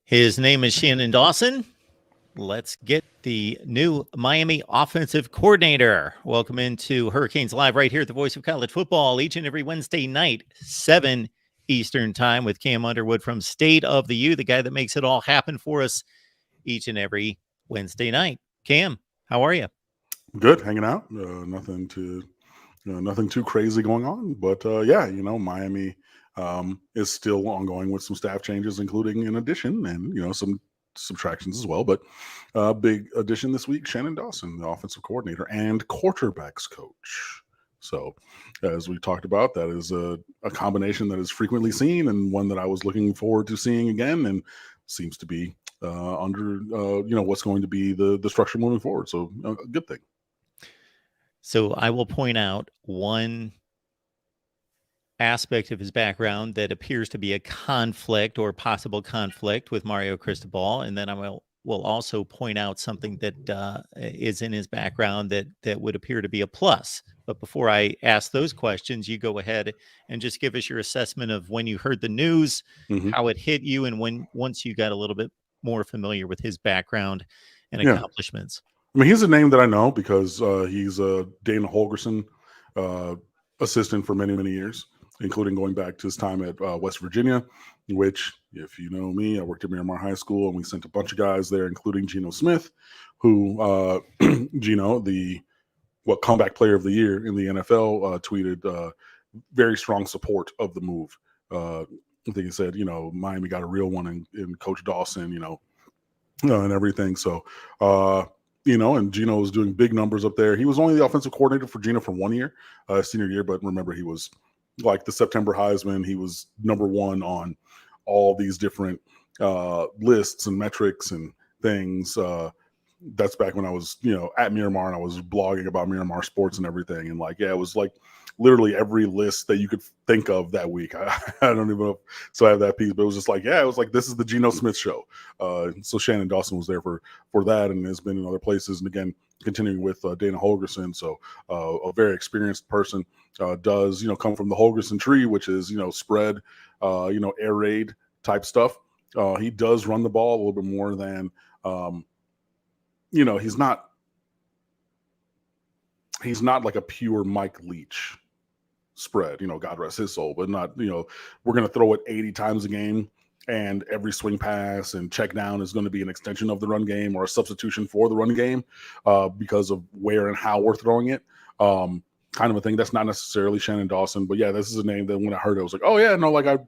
His name is Shannon Dawson. Let's get the new Miami offensive coordinator. Welcome into Hurricanes Live right here at the Voice of College Football each and every Wednesday night, 7 Eastern time with Cam Underwood from State of the U, the guy that makes it all happen for us each and every Wednesday night. Cam, how are you? Good, hanging out. Nothing too crazy going on. But Miami is still ongoing with some staff changes, including an addition and some subtractions as well. But big addition this week: Shannon Dawson, the offensive coordinator and quarterbacks coach. So, as we talked about, that is a combination that is frequently seen and one that I was looking forward to seeing again, and seems to be under what's going to be the structure moving forward. So, a good thing. So I will point out one aspect of his background that appears to be a conflict or possible conflict with Mario Cristobal, and then I will also point out something that is in his background that would appear to be a plus. But before I ask those questions, you go ahead and just give us your assessment of when you heard the news, how it hit you, and once you got a little bit more familiar with his background and accomplishments. I mean, he's a name that I know because he's a Dana Holgorsen assistant for many, many years, including going back to his time at West Virginia, which, if you know me, I worked at Miramar High School, and we sent a bunch of guys there, including Geno Smith, who, Geno, the comeback player of the year in the NFL, tweeted very strong support of the move. I think he said, Miami got a real one in Coach Dawson, and everything. So, and Geno was doing big numbers up there. He was only the offensive coordinator for Geno for 1 year, senior year. But remember, he was like the September Heisman. He was number one on all these different lists and metrics and things. That's back when I was, at Miramar, and I was blogging about Miramar sports and everything. And it was like literally every list that you could think of that week. I don't even know. So I have that piece, but it was just it was like, this is the Geno Smith show. So Shannon Dawson was there for that, and has been in other places. And again, continuing with Dana Holgorsen. So a very experienced person, does, come from the Holgorsen tree, which is, spread, air raid type stuff. He does run the ball a little bit more than, he's not like a pure Mike Leach spread, God rest his soul, but not, we're going to throw it 80 times a game, and every swing pass and check down is going to be an extension of the run game or a substitution for the run game because of where and how we're throwing it. Kind of a thing. That's not necessarily Shannon Dawson, but yeah, this is a name that when I heard it, I was like, oh yeah, no, I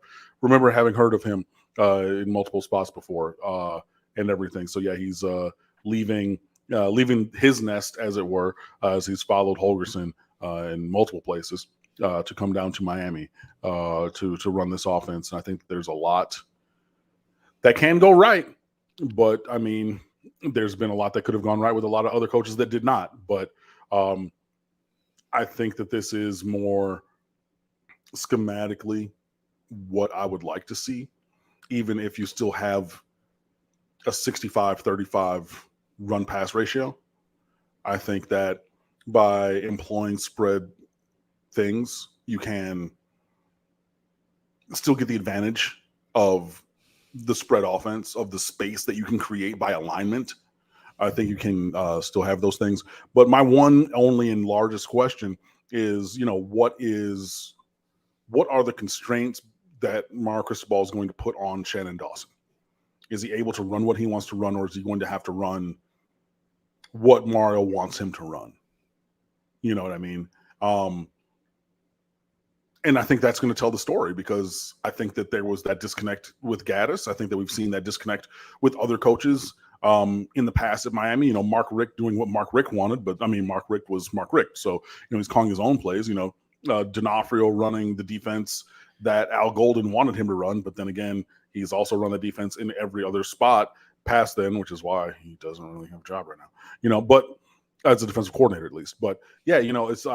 remember having heard of him in multiple spots before and everything. So yeah, he's leaving his nest, as it were, as he's followed Holgorsen in multiple places to come down to Miami to run this offense. And I think there's a lot that can go right, but I mean, there's been a lot that could have gone right with a lot of other coaches that did not. But I think that this is more schematically what I would like to see, even if you still have a 65-35 run pass ratio. I think that by employing spread things, you can still get the advantage of the spread offense, of the space that you can create by alignment. I think you can still have those things. But my one, only, and largest question is, what are the constraints that Mario Cristobal is going to put on Shannon Dawson? Is he able to run what he wants to run, or is he going to have to run what Mario wants him to run? You know what I mean? And I think that's going to tell the story, because I think that there was that disconnect with Gaddis. I think that we've seen that disconnect with other coaches in the past at Miami. Mark Richt doing what Mark Richt wanted, but I mean, Mark Richt was Mark Richt. So, he's calling his own plays, D'Onofrio running the defense that Al Golden wanted him to run. But then again, he's also run the defense in every other spot past then, which is why he doesn't really have a job right now, but as a defensive coordinator, at least. But yeah, it's,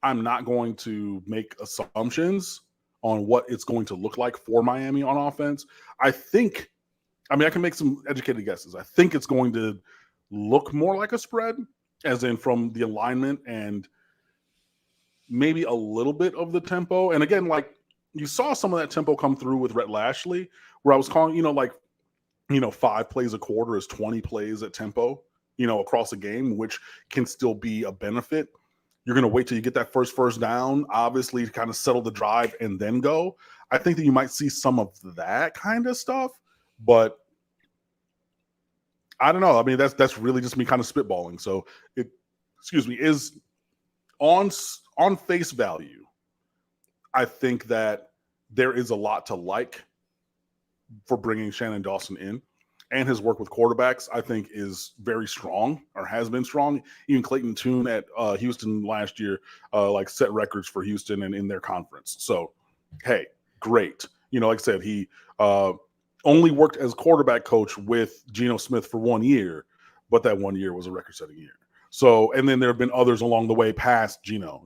I'm not going to make assumptions on what it's going to look like for Miami on offense. I can make some educated guesses. I think it's going to look more like a spread, as in from the alignment and maybe a little bit of the tempo. And again, you saw some of that tempo come through with Rhett Lashley, where I was calling, 5 plays a quarter is 20 plays at tempo, across a game, which can still be a benefit. You're going to wait till you get that first down, obviously, to kind of settle the drive and then go. I think that you might see some of that kind of stuff, but I don't know. I mean, that's really just me kind of spitballing. So it, is on face value. I think that there is a lot to like for bringing Shannon Dawson in, and his work with quarterbacks, I think, is very strong, or has been strong. Even Clayton Tune at Houston last year, set records for Houston and in their conference. So, hey, great. Like I said, he only worked as quarterback coach with Geno Smith for 1 year, but that 1 year was a record-setting year. So, and then there have been others along the way past Geno,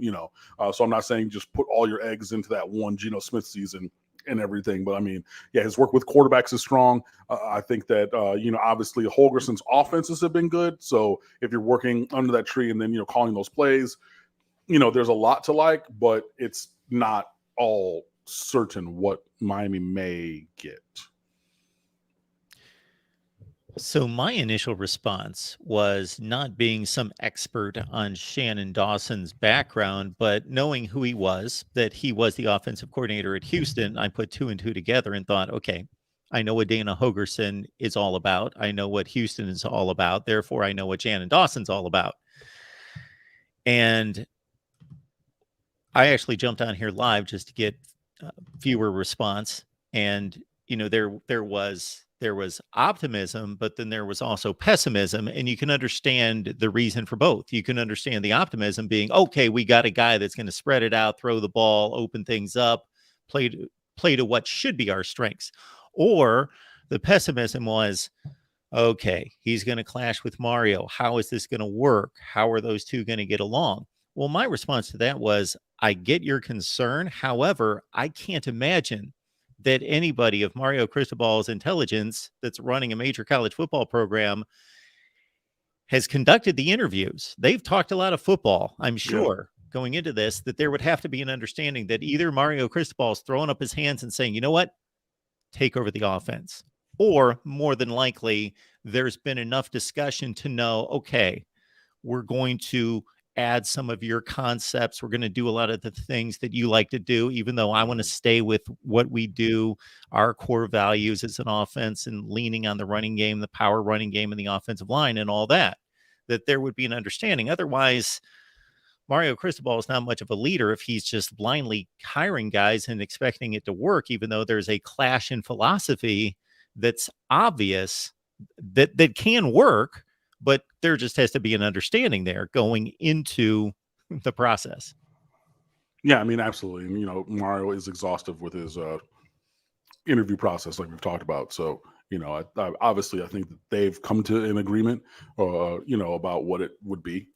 so I'm not saying just put all your eggs into that one Geno Smith season and everything. But I mean, yeah, his work with quarterbacks is strong. I think that, obviously Holgerson's offenses have been good. So if you're working under that tree and then, calling those plays, there's a lot to like, but it's not all certain what Miami may get. So my initial response was not being some expert on Shannon Dawson's background, but knowing who he was, that he was the offensive coordinator at Houston. I put 2 and 2 together and thought, okay, I know what Dana Holgerson is all about. I know what Houston is all about. Therefore, I know what Shannon Dawson's all about. And I actually jumped on here live just to get viewer response. And, there was optimism, but then there was also pessimism, and you can understand the reason for both. You can understand the optimism being, okay, we got a guy that's going to spread it out, throw the ball, open things up, play to what should be our strengths. Or the pessimism was, okay, he's going to clash with Mario. How is this going to work? How are those two going to get along? Well, my response to that was, I get your concern. However, I can't imagine that anybody of Mario Cristobal's intelligence that's running a major college football program has conducted the interviews. They've talked a lot of football, I'm sure, going into this, that there would have to be an understanding that either Mario Cristobal's throwing up his hands and saying, you know what, take over the offense. Or more than likely, there's been enough discussion to know, okay, we're going to add some of your concepts. We're going to do a lot of the things that you like to do, even though I want to stay with what we do, our core values as an offense, and leaning on the running game, the power running game, and the offensive line and all that, that there would be an understanding. Otherwise, Mario Cristobal is not much of a leader if he's just blindly hiring guys and expecting it to work, even though there's a clash in philosophy that's obvious that can work, but there just has to be an understanding there going into the process. Yeah, I mean, absolutely. And, Mario is exhaustive with his interview process, like we've talked about. So, obviously, I think that they've come to an agreement, about what it would be.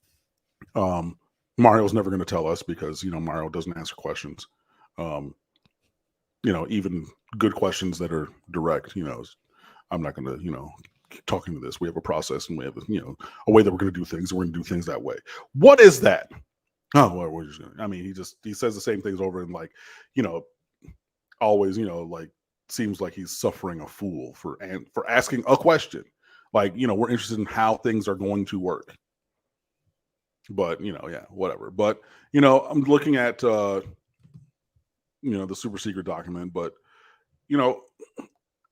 Mario's never going to tell us because, Mario doesn't answer questions. Even good questions that are direct, I'm not going to, talking to this. We have a process and we have, a way that we're going to do things. And we're going to do things that way. What is that? Oh, well, we're just gonna, I mean, he says the same things over and always, seems like he's suffering a fool for asking a question. We're interested in how things are going to work. But, yeah, whatever. But, I'm looking at, the super secret document, but,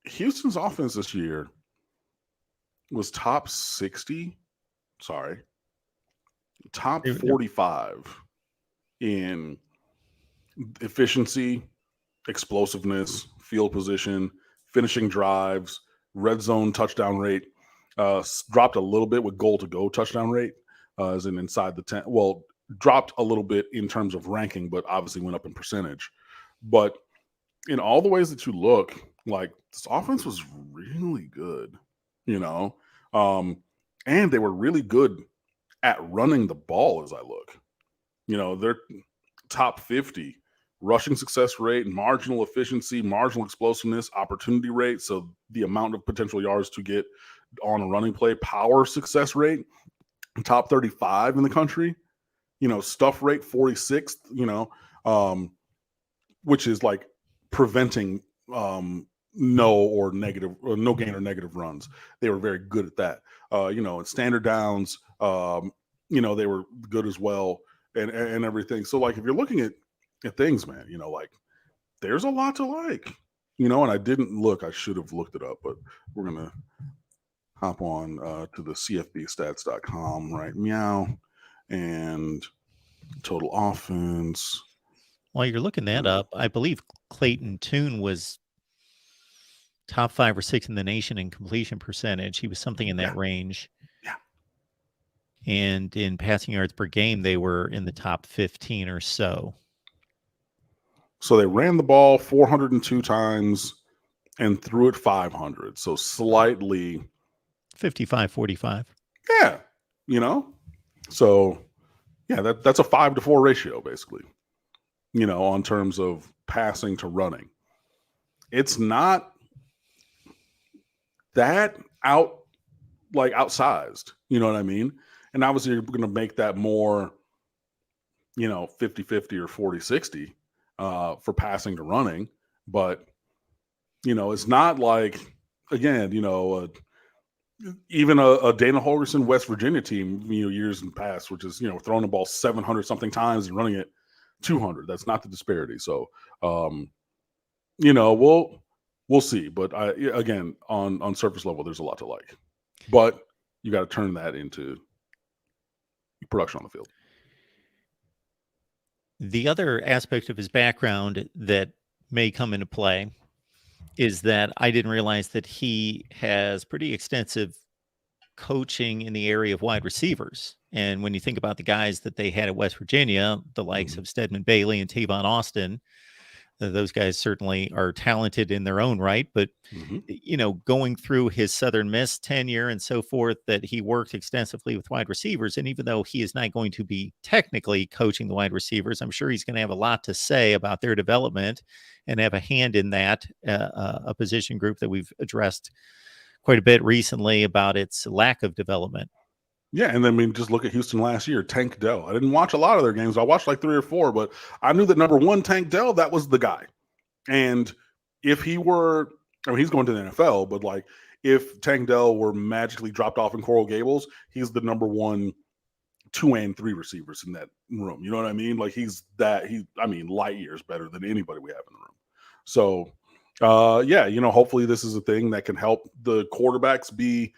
Houston's offense this year was top 45 in efficiency, explosiveness, field position, finishing drives, red zone touchdown rate. Dropped a little bit with goal to go touchdown rate, as in inside the 10. Well, dropped a little bit in terms of ranking, but obviously went up in percentage. But in all the ways that you look, this offense was really good, and they were really good at running the ball as I look. They're top 50 rushing success rate, marginal efficiency, marginal explosiveness, opportunity rate. So the amount of potential yards to get on a running play, power success rate, top 35 in the country, stuff rate 46th, which is preventing no gain or negative runs. They were very good at that. In standard downs, they were good as well, and everything. So like if you're looking at things, man, like there's a lot to like. And I didn't look. I should have looked it up, but we're gonna hop on to the cfbstats.com, right? Meow, and total offense. While you're looking that up, I believe Clayton Tune was top 5 or 6 in the nation in completion percentage. He was something in that range. Yeah. And in passing yards per game, they were in the top 15 or so. So they ran the ball 402 times and threw it 500. So slightly 55-45. Yeah. So yeah, that's a 5-to-4 ratio, basically, on terms of passing to running. It's not that outsized, you know what I mean? And obviously you're going to make that more, 50-50 or 40-60 for passing to running. But, it's not like, again, even a Dana Holgorsen West Virginia team, years in the past, which is, throwing the ball 700 something times and running it 200. That's not the disparity. So, we'll see. But again, on surface level, there's a lot to like. But you got to turn that into production on the field. The other aspect of his background that may come into play is that I didn't realize that he has pretty extensive coaching in the area of wide receivers. And when you think about the guys that they had at West Virginia, the likes of Stedman Bailey and Tavon Austin, those guys certainly are talented in their own right. But, going through his Southern Miss tenure and so forth, that he worked extensively with wide receivers. And even though he is not going to be technically coaching the wide receivers, I'm sure he's going to have a lot to say about their development and have a hand in that, a position group that we've addressed quite a bit recently about its lack of development. Yeah, and then just look at Houston last year, Tank Dell. I didn't watch a lot of their games. I watched like 3 or 4, but I knew that number 1, Tank Dell, that was the guy. And if he were, he's going to the NFL, but like if Tank Dell were magically dropped off in Coral Gables, he's the number 1, 2, and 3 receivers in that room. You know what I mean? Like light years better than anybody we have in the room. So, hopefully this is a thing that can help the quarterbacks be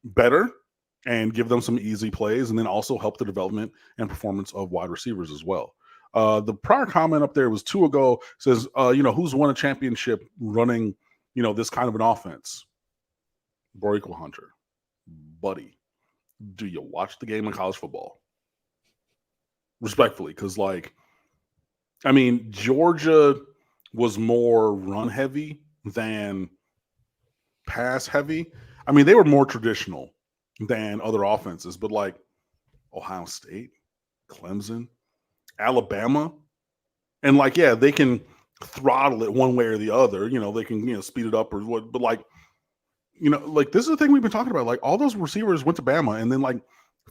better and give them some easy plays, and then also help the development and performance of wide receivers as well. The prior comment up there was 2 ago, says, who's won a championship running, this kind of an offense? Boricua Hunter. Buddy, do you watch the game in college football? Respectfully, because Georgia was more run heavy than pass heavy. They were more traditional than other offenses, but like Ohio State, Clemson, Alabama, and they can throttle it one way or the other. They can speed it up or what, but this is the thing we've been talking about. All those receivers went to Bama and then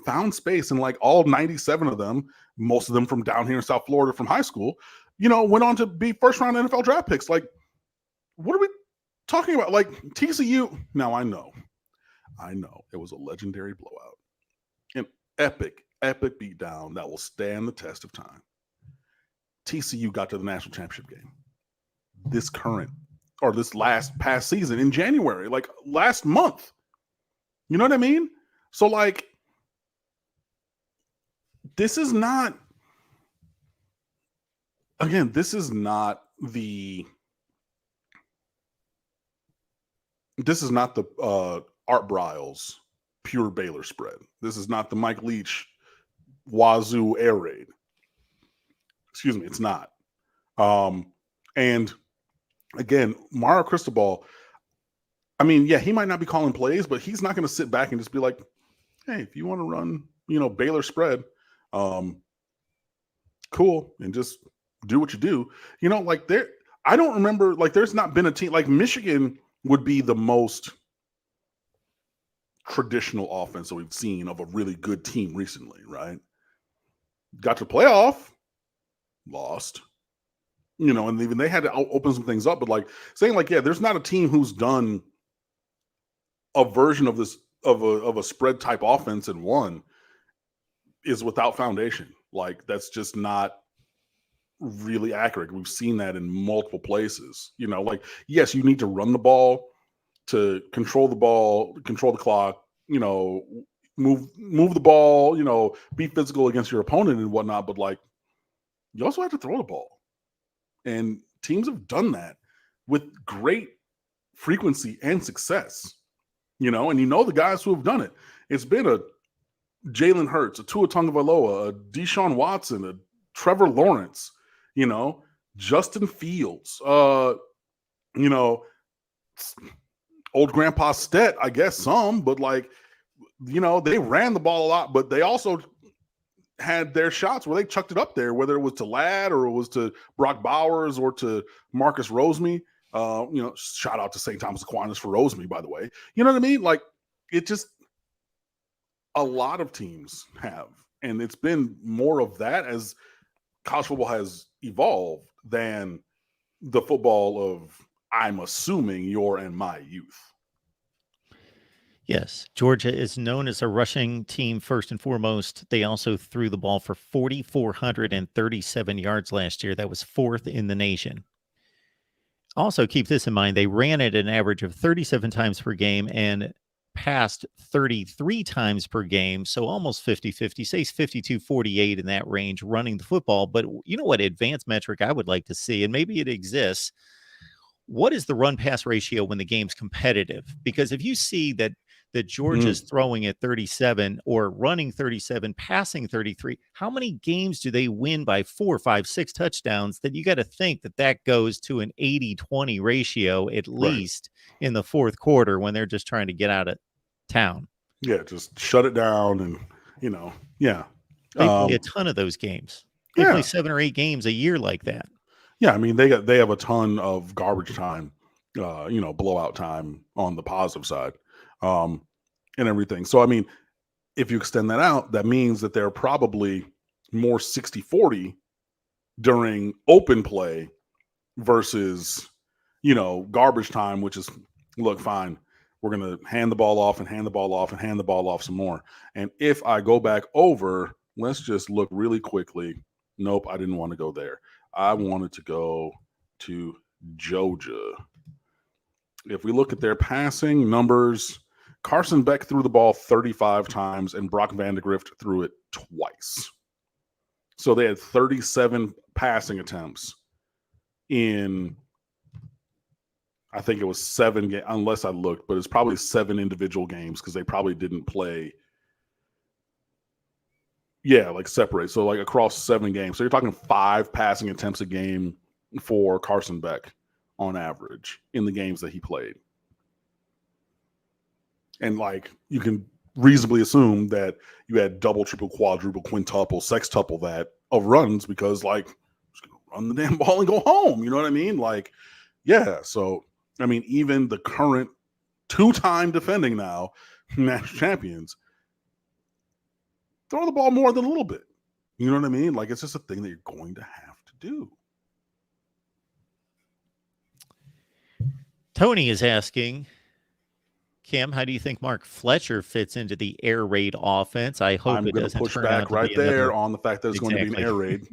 found space, and all 97 of them, most of them from down here in South Florida from high school, went on to be first-round NFL draft picks. What are we talking about? TCU. Now I know it was a legendary blowout, an epic beatdown that will stand the test of time. TCU got to the national championship game this past season in January, last month. You know what I mean? So this is not the Art Briles pure Baylor spread. This is not the Mike Leach Wazoo air raid. Excuse me, it's not. And again, Mario Cristobal, he might not be calling plays, but he's not going to sit back and just be like, hey, if you want to run, Baylor spread, cool, and just do what you do. I don't remember, there's not been a team, Michigan would be the most traditional offense that we've seen of a really good team recently, right? Got to playoff, lost. and even they had to open some things up. But like saying like, yeah, there's not a team who's done a version of this of a spread type offense and won is without foundation. Like that's just not really accurate. We've seen that in multiple places. Like yes, you need to run the ball to control the clock, move the ball, be physical against your opponent and whatnot. But like, you also have to throw the ball. And teams have done that with great frequency and success, and the guys who have done it. It's been a Jalen Hurts, a Tua Tagovailoa, a Deshaun Watson, a Trevor Lawrence, Justin Fields, old Grandpa Stet, I guess some, but like, they ran the ball a lot, but they also had their shots where they chucked it up there, whether it was to Ladd or it was to Brock Bowers or to Marcus Rosemary. Shout out to St. Thomas Aquinas for Rosemary, by the way. You know what I mean? Like, it just, a lot of teams have, and it's been more of that as college football has evolved than the football of, I'm assuming, your and my youth. Yes, Georgia is known as a rushing team first and foremost. They also threw the ball for 4,437 yards last year. That was fourth in the nation. Also, keep this in mind. They ran it an average of 37 times per game and passed 33 times per game. So almost 50-50, say 52-48 in that range running the football. But you know what advanced metric I would like to see, and maybe it exists. What is the run-pass ratio when the game's competitive? Because if you see that Georgia's throwing at 37 or running 37, passing 33, how many games do they win by 4, 5, 6 touchdowns? That you got to think that goes to an 80-20 ratio at least in the fourth quarter when they're just trying to get out of town. Yeah, just shut it down and, yeah. They play a ton of those games. They play 7 or 8 games a year like that. Yeah, I mean, they have a ton of garbage time, blowout time on the positive side. And everything. So, I mean, if you extend that out, that means that they're probably more 60-40 during open play versus, garbage time, which is, look, fine, we're going to hand the ball off and hand the ball off and hand the ball off some more. And if I go back over, let's just look really quickly. Nope, I didn't want to go there. I wanted to go to Georgia. If we look at their passing numbers, Carson Beck threw the ball 35 times and Brock Vandegrift threw it twice. So they had 37 passing attempts in, I think it was 7 games, unless I looked, but it's probably 7 individual games because they probably didn't play. Yeah, like separate. So like across 7 games. So you're talking 5 passing attempts a game for Carson Beck on average in the games that he played. And like you can reasonably assume that you had double, triple, quadruple, quintuple, sextuple that of runs because like just gonna run the damn ball and go home. You know what I mean? Like, yeah. So I mean, even the current 2-time defending now national champions throw the ball more than a little bit. You know what I mean? Like it's just a thing that you're going to have to do. Tony is asking, Cam, how do you think Mark Fletcher fits into the air raid offense? I hope I'm it going to doesn't push turn back out to right be there another... on the fact that it's going to be an air raid.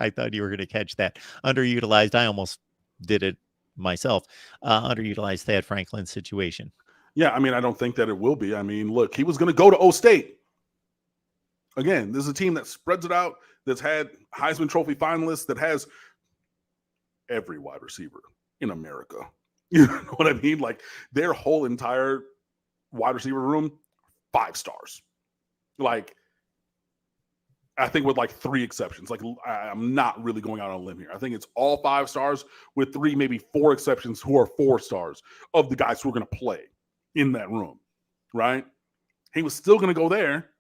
I thought you were going to catch that. Underutilized. I almost did it myself. Underutilized Thad Franklin situation. Yeah, I mean, I don't think that it will be. I mean, look, he was going to go to O State. Again, this is a team that spreads it out, that's had Heisman Trophy finalists, that has every wide receiver in America. You know what I mean? Like their whole entire wide receiver room, 5 stars. Like, I think with like 3 exceptions. Like I'm not really going out on a limb here. I think it's all 5 stars with 3, maybe 4 exceptions who are 4 stars of the guys who are going to play in that room, right? He was still going to go there.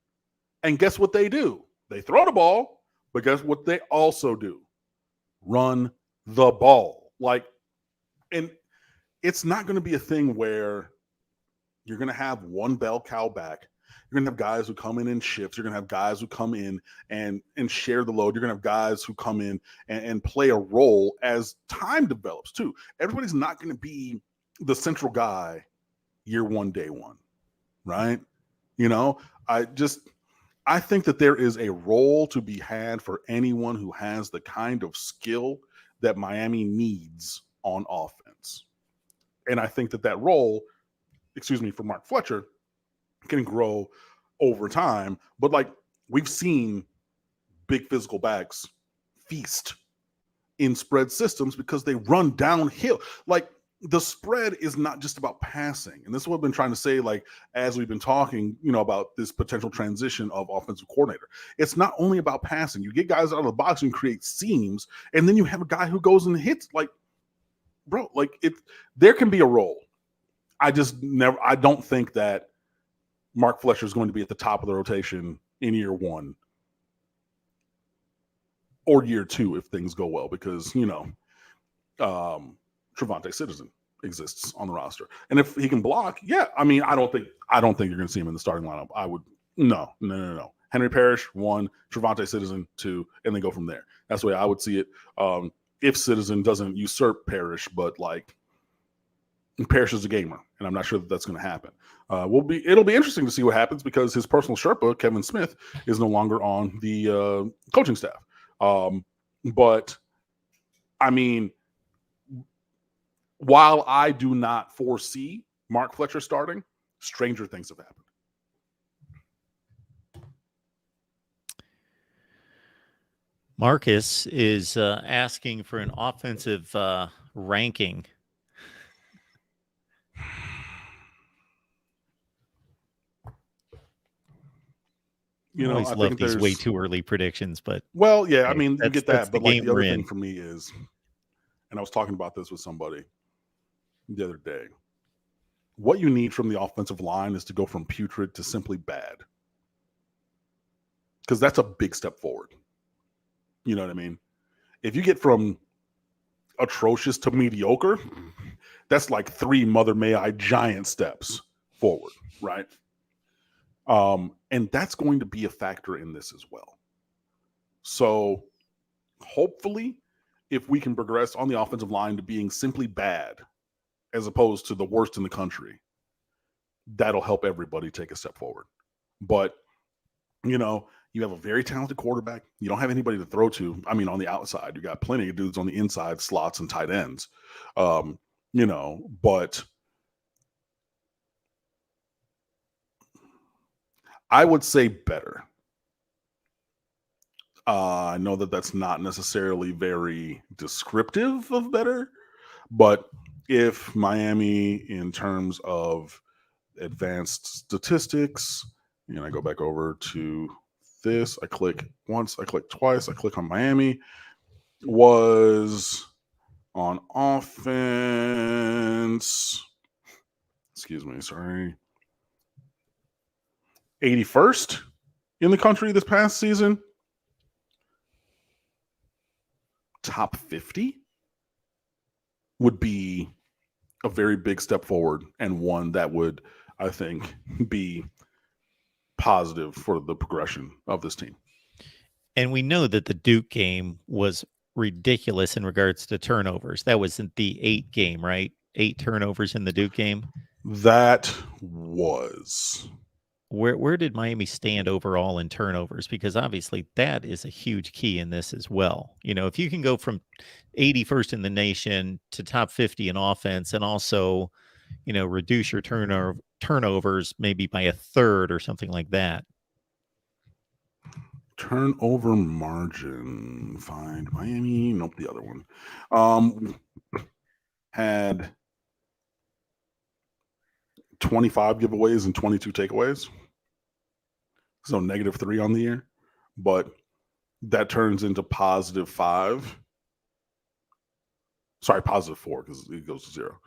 And guess what they do? They throw the ball, but guess what they also do? Run the ball. Like, and it's not going to be a thing where you're going to have one bell cow back You're going to have guys who come in shifts. You're going to have guys who come in and share the load. You're going to have guys who come in and play a role as time develops too. Everybody's not going to be the central guy year one, day one, right? You know, I think that there is a role to be had for anyone who has the kind of skill that Miami needs on offense. And I think that role, for Mark Fletcher, can grow over time. But like, we've seen big physical backs feast in spread systems because they run downhill. Like, the spread is not just about passing. And this is what I've been trying to say, like, as we've been talking, about this potential transition of offensive coordinator. It's not only about passing. You get guys out of the box and create seams, and then you have a guy who goes and hits. Like, bro, like, there can be a role. I don't think that Mark Fletcher is going to be at the top of the rotation in year one or year two if things go well, because, Trevante Citizen exists on the roster. And if he can block, yeah, I mean, I don't think you're going to see him in the starting lineup. I would, no. Henry Parrish, 1, Trevante Citizen, 2, and then go from there. That's the way I would see it. If Citizen doesn't usurp Parrish, but like, Parrish is a gamer, and I'm not sure that that's going to happen. It'll be interesting to see what happens, because his personal Sherpa, Kevin Smith, is no longer on the coaching staff. But I mean, while I do not foresee Mark Fletcher starting, stranger things have happened. Marcus is asking for an offensive ranking. I always love these way too early predictions, but well, yeah, I mean, you get that, but like, the other thing in. for me is, and I was talking about this with somebody the other day, what you need from the offensive line is to go from putrid to simply bad, because that's a big step forward. You know what I mean? If you get from atrocious to mediocre, that's like 3 Mother May I giant steps forward, right? And that's going to be a factor in this as well. So hopefully, if we can progress on the offensive line to being simply bad as opposed to the worst in the country, that'll help everybody take a step forward. But, you have a very talented quarterback. You don't have anybody to throw to. I mean, on the outside, you got plenty of dudes on the inside, slots and tight ends. But I would say better. I know that that's not necessarily very descriptive of better, but if Miami, in terms of advanced statistics, and I go back over to this, I click once, I click twice, I click on Miami, was on offense, 81st in the country this past season. Top 50 would be a very big step forward, and one that would, I think, be positive for the progression of this team. And we know that the Duke game was ridiculous in regards to turnovers. That was the 8 game, right? 8 turnovers in the Duke game. That was. Where did Miami stand overall in turnovers? Because obviously that is a huge key in this as well. If you can go from 81st in the nation to top 50 in offense, and also, reduce your turnovers maybe by a third or something like that. Turnover margin. Find Miami. Nope, the other one. Had 25 giveaways and 22 takeaways. So -3 on the year. But that turns into +5. Sorry, +4, because it goes to 0.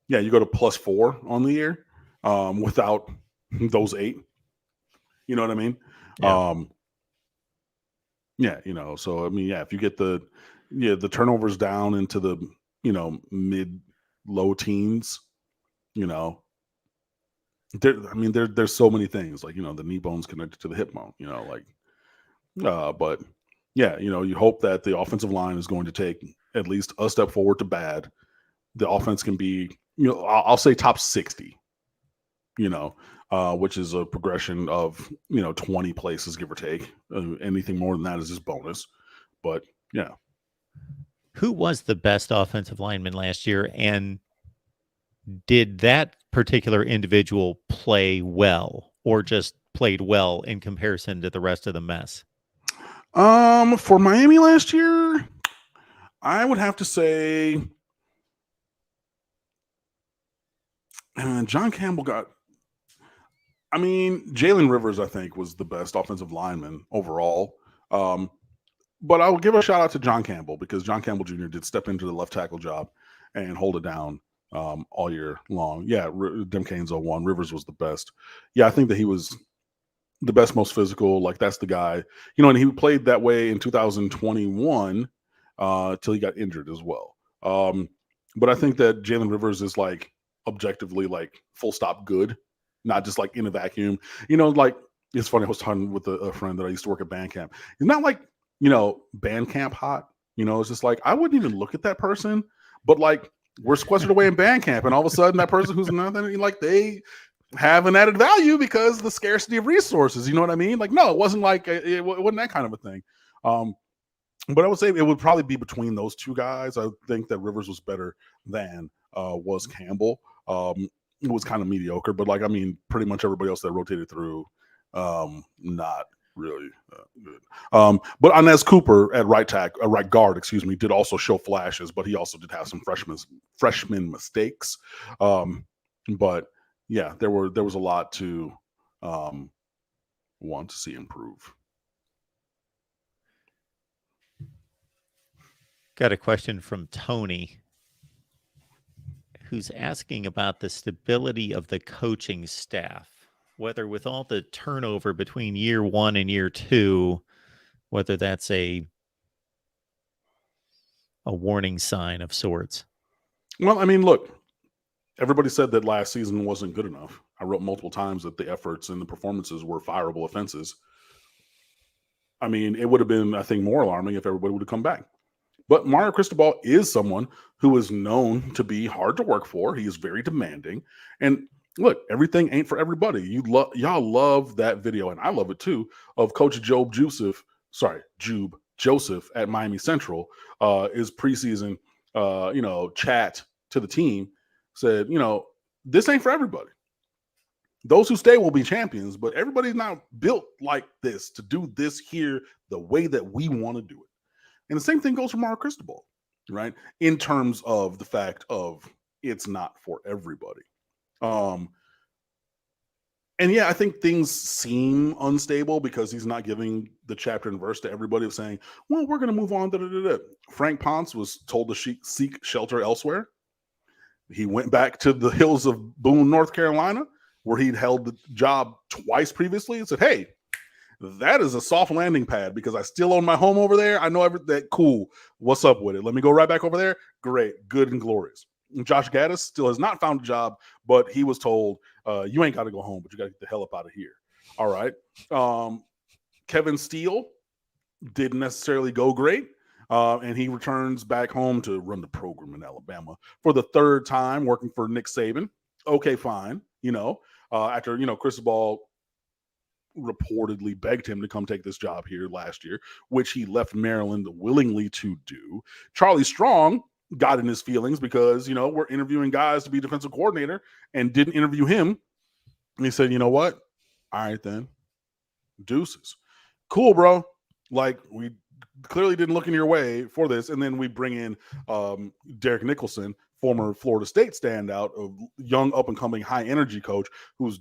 Yeah, you go to +4 on the year without those 8. You know what I mean? Yeah. So I mean, yeah, if you get the turnovers down into the mid low teens, there's so many things, like, the knee bone's connected to the hip bone, but yeah, you hope that the offensive line is going to take at least a step forward to bad. The offense can be, I'll say top 60, which is a progression of, 20 places, give or take. Anything more than that is just bonus. But yeah. Who was the best offensive lineman last year, and did that particular individual play well, or just played well in comparison to the rest of the mess? For Miami last year, I would have to say John Campbell Jalen Rivers, I think, was the best offensive lineman overall. But I will give a shout out to John Campbell, because John Campbell Jr. did step into the left tackle job and hold it down all year long. Yeah, Dem Cane's 01. Rivers was the best. Yeah, I think that he was the best, most physical. Like, that's the guy. And he played that way in 2021 till he got injured as well. But I think that Jalen Rivers is, like, objectively, like, full stop good, not just like in a vacuum. Like, it's funny. I was talking with a friend that I used to work at band camp. He's not like, band camp hot. It's just like, I wouldn't even look at that person, but like, we're sequestered away in band camp, and all of a sudden that person who's nothing, like, they have an added value because of the scarcity of resources. You know what I mean? Like, no, it wasn't like, it wasn't that kind of a thing. But I would say it would probably be between those two guys. I think that Rivers was better than was Campbell. It was kind of mediocre, but pretty much everybody else that rotated through, not really good. But Inez Cooper at right guard, did also show flashes, but he also did have some freshman mistakes. But yeah, there was a lot to want to see improve. Got a question from Tony, who's asking about the stability of the coaching staff, whether with all the turnover between year one and year two, whether that's a warning sign of sorts. Well, look, everybody said that last season wasn't good enough. I wrote multiple times that the efforts and the performances were fireable offenses. It would have been, I think, more alarming if everybody would have come back. But Mario Cristobal is someone who is known to be hard to work for. He is very demanding. And look, everything ain't for everybody. Y'all love that video, and I love it too, of Coach Jube Joseph at Miami Central. His preseason, chat to the team said, this ain't for everybody. Those who stay will be champions, but everybody's not built like this to do this here the way that we want to do it. And the same thing goes for Mario Cristobal, right? In terms of the fact of it's not for everybody. And yeah, I think things seem unstable because he's not giving the chapter and verse to everybody of saying, well, we're going to move on. Frank Ponce was told to seek shelter elsewhere. He went back to the hills of Boone, North Carolina, where he'd held the job twice previously, and said, hey, that is a soft landing pad because I still own my home over there. I know that. Cool. What's up with it? Let me go right back over there. Great. Good and glorious. And Josh Gaddis still has not found a job, but he was told, you ain't got to go home, but you got to get the hell up out of here. All right. Kevin Steele didn't necessarily go great. And he returns back home to run the program in Alabama for the third time, working for Nick Saban. Okay, fine. After, Cristobal reportedly begged him to come take this job here last year, which he left Maryland willingly to do. Charlie Strong got in his feelings because, we're interviewing guys to be defensive coordinator and didn't interview him. And he said, you know what? All right, then. Deuces. Cool, bro. Like, we clearly didn't look in your way for this. And then we bring in Derek Nicholson, former Florida State standout, a young up-and-coming high-energy coach who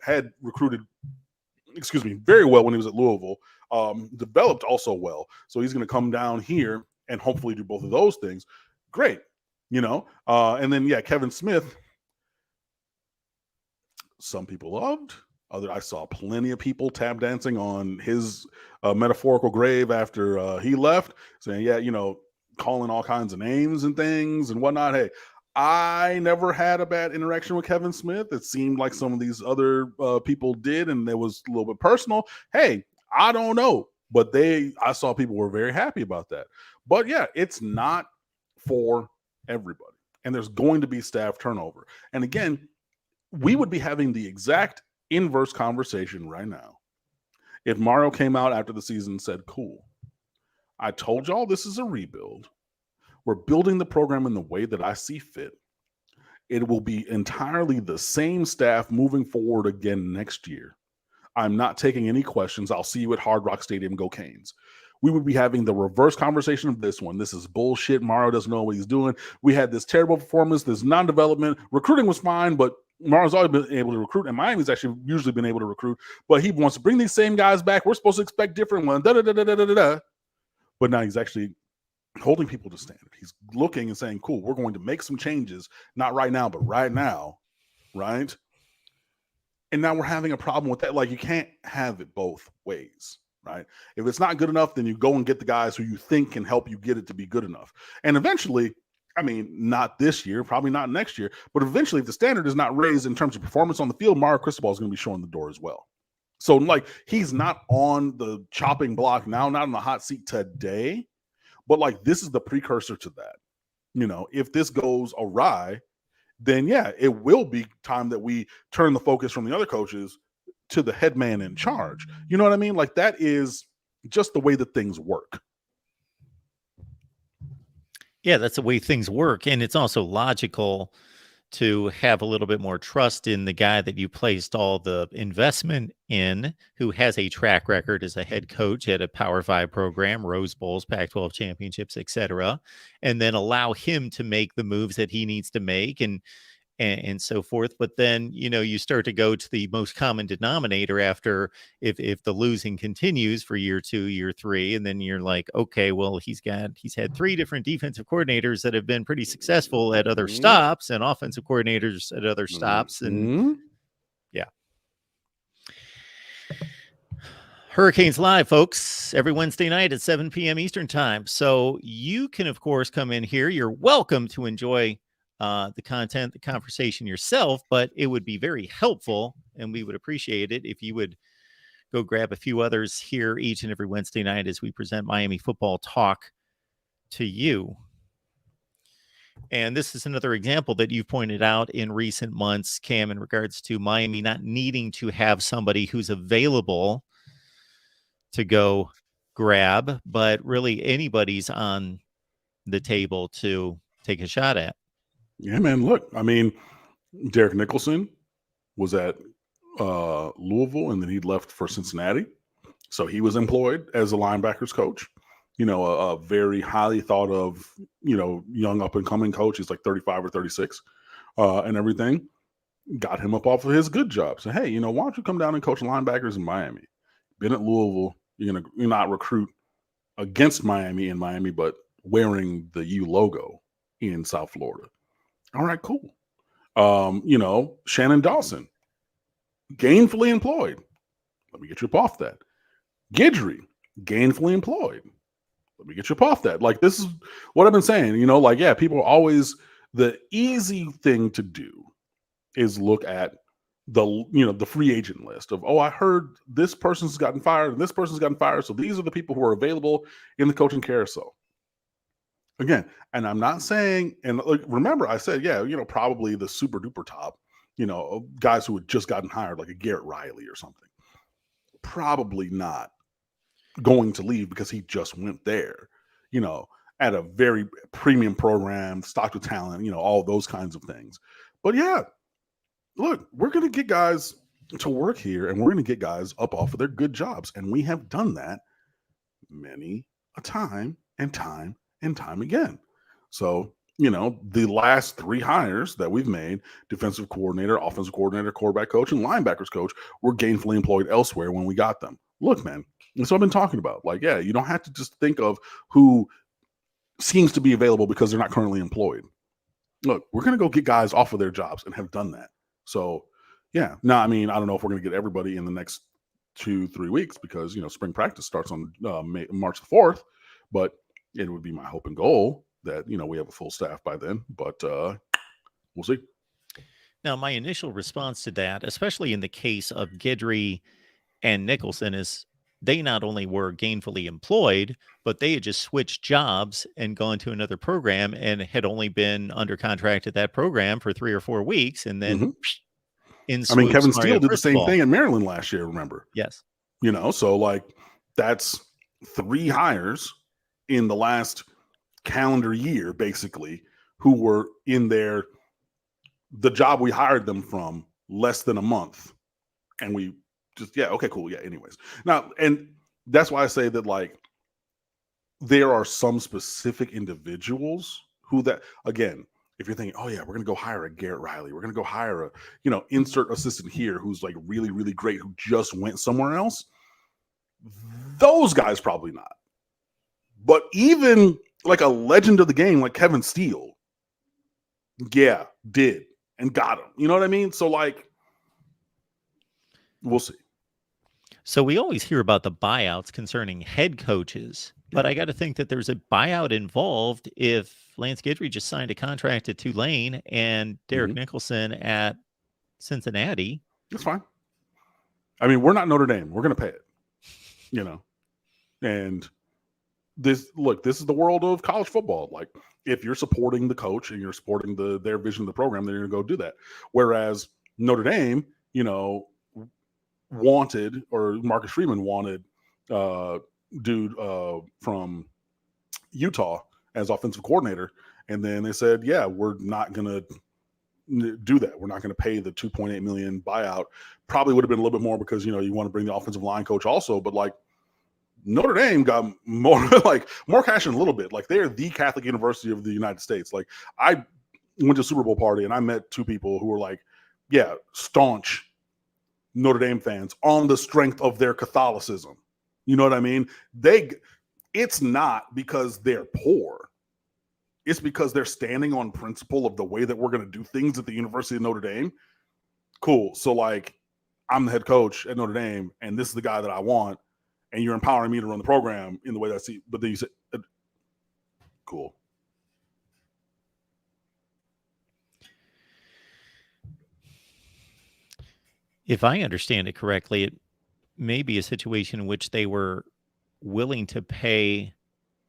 had recruited very well when he was at Louisville, developed also well. So he's going to come down here and hopefully do both of those things. Great. And then, yeah, Kevin Smith, some people loved. I saw plenty of people tap dancing on his metaphorical grave after he left, saying, yeah, calling all kinds of names and things and whatnot. Hey, I never had a bad interaction with Kevin Smith. It seemed like some of these other people did, and it was a little bit personal. Hey, I don't know, but I saw people were very happy about that. But yeah, it's not for everybody, and there's going to be staff turnover. And again, we would be having the exact inverse conversation right now if Mario came out after the season and said, "Cool, I told y'all this is a rebuild. We're building the program in the way that I see fit. It will be entirely the same staff moving forward again next year. I'm not taking any questions. I'll see you at Hard Rock Stadium. Go Canes." We would be having the reverse conversation of this one. This is bullshit. Mario doesn't know what he's doing. We had this terrible performance, this non-development. Recruiting was fine, but Mario's always been able to recruit, and Miami's actually usually been able to recruit. But he wants to bring these same guys back. We're supposed to expect different ones. Da, da, da, da, da, da, da. But now he's actually holding people to standard. He's looking and saying, "Cool, we're going to make some changes, not right now, but right now," right? And now we're having a problem with that. Like, you can't have it both ways, right? If it's not good enough, then you go and get the guys who you think can help you get it to be good enough. And eventually, I mean, not this year, probably not next year, but eventually, if the standard is not raised in terms of performance on the field, Mario Cristobal is going to be showing the door as well. So, like, he's not on the chopping block now, not on the hot seat today, but like, this is the precursor to that. You know, if this goes awry, then yeah, it will be time that we turn the focus from the other coaches to the head man in charge. You know what I mean? Like, that is just the way that things work. Yeah, that's the way things work. And it's also logical to have a little bit more trust in the guy that you placed all the investment in, who has a track record as a head coach at a Power 5 program, Rose Bowls, Pac-12 championships, etc., and then allow him to make the moves that he needs to make and so forth. But then, you know, you start to go to the most common denominator after, if the losing continues for year 2, year 3, and then you're like, okay, well, he's had 3 different defensive coordinators that have been pretty successful at other stops, and offensive coordinators at other stops. And yeah. Hurricanes Live, folks, every Wednesday night at 7 p.m. Eastern time. So you can, of course, come in here. You're welcome to enjoy the content, the conversation yourself, but it would be very helpful, and we would appreciate it if you would go grab a few others here each and every Wednesday night as we present Miami football talk to you. And this is another example that you've pointed out in recent months, Cam, in regards to Miami not needing to have somebody who's available to go grab, but really anybody's on the table to take a shot at. Yeah, man. Look, I mean, Derek Nicholson was at Louisville, and then he left for Cincinnati. So he was employed as a linebackers coach. You know, a very highly thought of, you know, young up and coming coach. He's like 35 or 36 and everything. Got him up off of his good job. So, hey, you know, why don't you come down and coach linebackers in Miami? Been at Louisville. You're not recruit against Miami in Miami, but wearing the U logo in South Florida. All right, cool. You know, Shannon Dawson, gainfully employed. Let me get you up off that. Guidry, gainfully employed. Let me get you up off that. Like, this is what I've been saying. You know, like, yeah, people are always, the easy thing to do is look at the free agent list of, oh, I heard this person's gotten fired and this person's gotten fired. So these are the people who are available in the coaching carousel. Again, and I'm not saying, and remember, I said, yeah, you know, probably the super duper top, you know, guys who had just gotten hired, like a Garrett Riley or something, probably not going to leave because he just went there, you know, at a very premium program, stocked with talent, you know, all those kinds of things. But yeah, look, we're going to get guys to work here, and we're going to get guys up off of their good jobs. And we have done that many a time and time and time again. So, you know, the last 3 hires that we've made, defensive coordinator, offensive coordinator, quarterback coach, and linebackers coach, were gainfully employed elsewhere when we got them. Look, man, that's what I've been talking about. Like, yeah, you don't have to just think of who seems to be available because they're not currently employed. Look, we're going to go get guys off of their jobs and have done that. So, yeah. Now, I mean, I don't know if we're going to get everybody in the next 2-3 weeks because, you know, spring practice starts on March the 4th, but it would be my hope and goal that, you know, we have a full staff by then. But we'll see. Now, my initial response to that, especially in the case of Guidry and Nicholson, is they not only were gainfully employed, but they had just switched jobs and gone to another program and had only been under contract at that program for 3 or 4 weeks. And then in I mean, swoops Kevin Mario Steele did the same Cristobal. thing at Maryland last year, remember? Yes. So like that's 3 hires in the last calendar year, basically, who were in the job we hired them from less than a month. And we just, okay, cool. Yeah. Anyways. Now, and that's why I say that, like, there are some specific individuals who that, again, if you're thinking, oh yeah, we're going to go hire a Garrett Riley, we're going to go hire a, insert assistant here who's like really, really great, who just went somewhere else. Those guys probably not. But even like a legend of the game, like Kevin Steele, did and got him. You know what I mean? So like, we'll see. So we always hear about the buyouts concerning head coaches, but I got to think that there's a buyout involved if Lance Guidry just signed a contract at Tulane and Derek Nicholson at Cincinnati. That's fine. I mean, we're not Notre Dame. We're going to pay it, and this is the world of college football. Like, if you're supporting the coach and you're supporting their vision of the program, then you're going to go do that. Whereas Notre Dame, wanted, or Marcus Freeman wanted, dude from Utah as offensive coordinator, and then they said, yeah, we're not going to do that. We're not going to pay the $2.8 million buyout. Probably would have been a little bit more because, you want to bring the offensive line coach also, but like, Notre Dame got more cash in a little bit. Like, they're the Catholic University of the United States. Like, I went to a Super Bowl party and I met 2 people who were like, staunch Notre Dame fans on the strength of their Catholicism. You know what I mean? It's not because they're poor. It's because they're standing on principle of the way that we're going to do things at the University of Notre Dame. Cool. So like, I'm the head coach at Notre Dame and this is the guy that I want. And you're empowering me to run the program in the way that I see. But then you say, cool. If I understand it correctly, it may be a situation in which they were willing to pay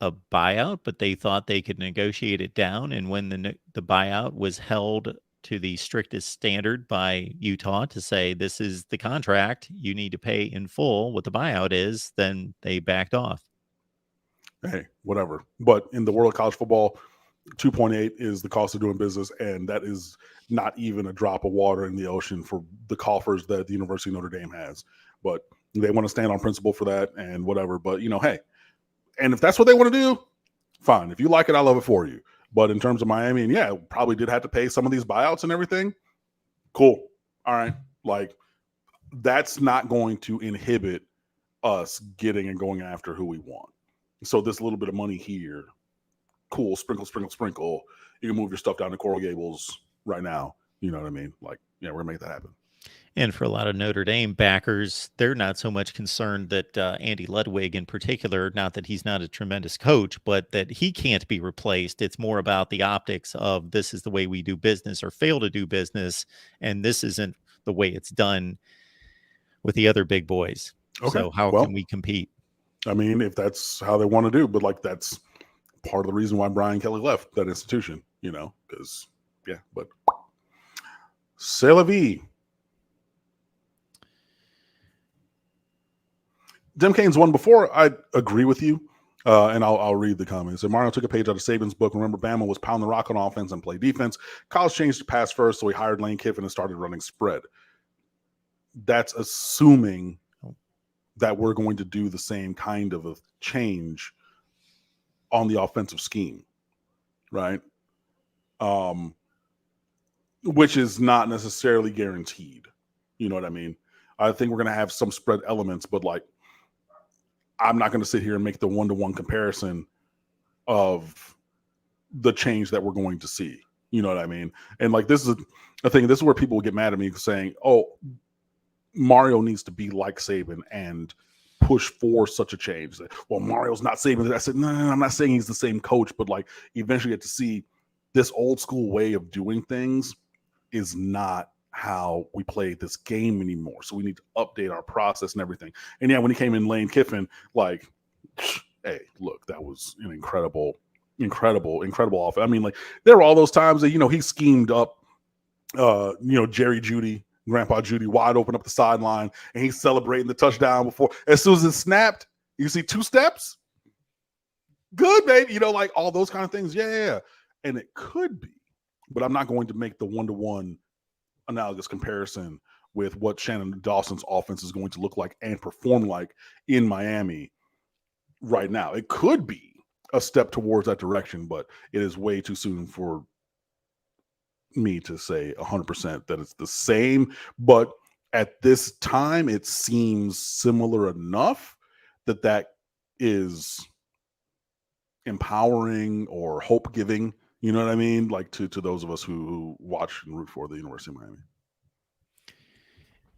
a buyout, but they thought they could negotiate it down. And when the buyout was held to the strictest standard by Utah to say, this is the contract, you need to pay in full what the buyout is, then they backed off. Hey, whatever. But in the world of college football, 2.8 is the cost of doing business, and that is not even a drop of water in the ocean for the coffers that the University of Notre Dame has. But they want to stand on principle for that and whatever. But, hey, and if that's what they want to do, fine. If you like it, I love it for you. But in terms of Miami, and probably did have to pay some of these buyouts and everything. Cool. All right. Like, that's not going to inhibit us getting and going after who we want. So this little bit of money here, cool, sprinkle, sprinkle, sprinkle. You can move your stuff down to Coral Gables right now. You know what I mean? Like, we're going to make that happen. And for a lot of Notre Dame backers, they're not so much concerned that Andy Ludwig in particular, not that he's not a tremendous coach, but that he can't be replaced. It's more about the optics of this is the way we do business or fail to do business. And this isn't the way it's done with the other big boys. Okay. So how can we compete? I mean, if that's how they want to do, but like, that's part of the reason why Brian Kelly left that institution, because, but c'est la vie. Dem Kane's one before. I agree with you, and I'll read the comments. So Mario took a page out of Saban's book. Remember, Bama was pound the rock on offense and play defense. College changed to pass first, so he hired Lane Kiffin and started running spread. That's assuming that we're going to do the same kind of a change on the offensive scheme, right? Which is not necessarily guaranteed. You know what I mean? I think we're going to have some spread elements, but like, I'm not going to sit here and make the one-to-one comparison of the change that we're going to see. You know what I mean? And like, this is a thing. This is where people will get mad at me saying, oh, Mario needs to be like Saban and push for such a change. Well, Mario's not Saban. I said, no, I'm not saying he's the same coach, but like, eventually you get to see this old school way of doing things is not how we play this game anymore. So we need to update our process and everything. And yeah, when he came in Lane Kiffin, like, hey, look, that was an incredible offense. I mean, like, there were all those times that, he schemed up, Jerry Jeudy, Grandpa Jeudy, wide open up the sideline, and he's celebrating the touchdown before. As soon as it snapped, you see 2 steps. Good, baby. Like all those kind of things. Yeah. And it could be, but I'm not going to make the one-to-one analogous comparison with what Shannon Dawson's offense is going to look like and perform like in Miami right now. It could be a step towards that direction, but it is way too soon for me to say 100% that it's the same. But at this time, it seems similar enough that is empowering or hope giving. You know what I mean? Like to those of us who watch and root for the University of Miami.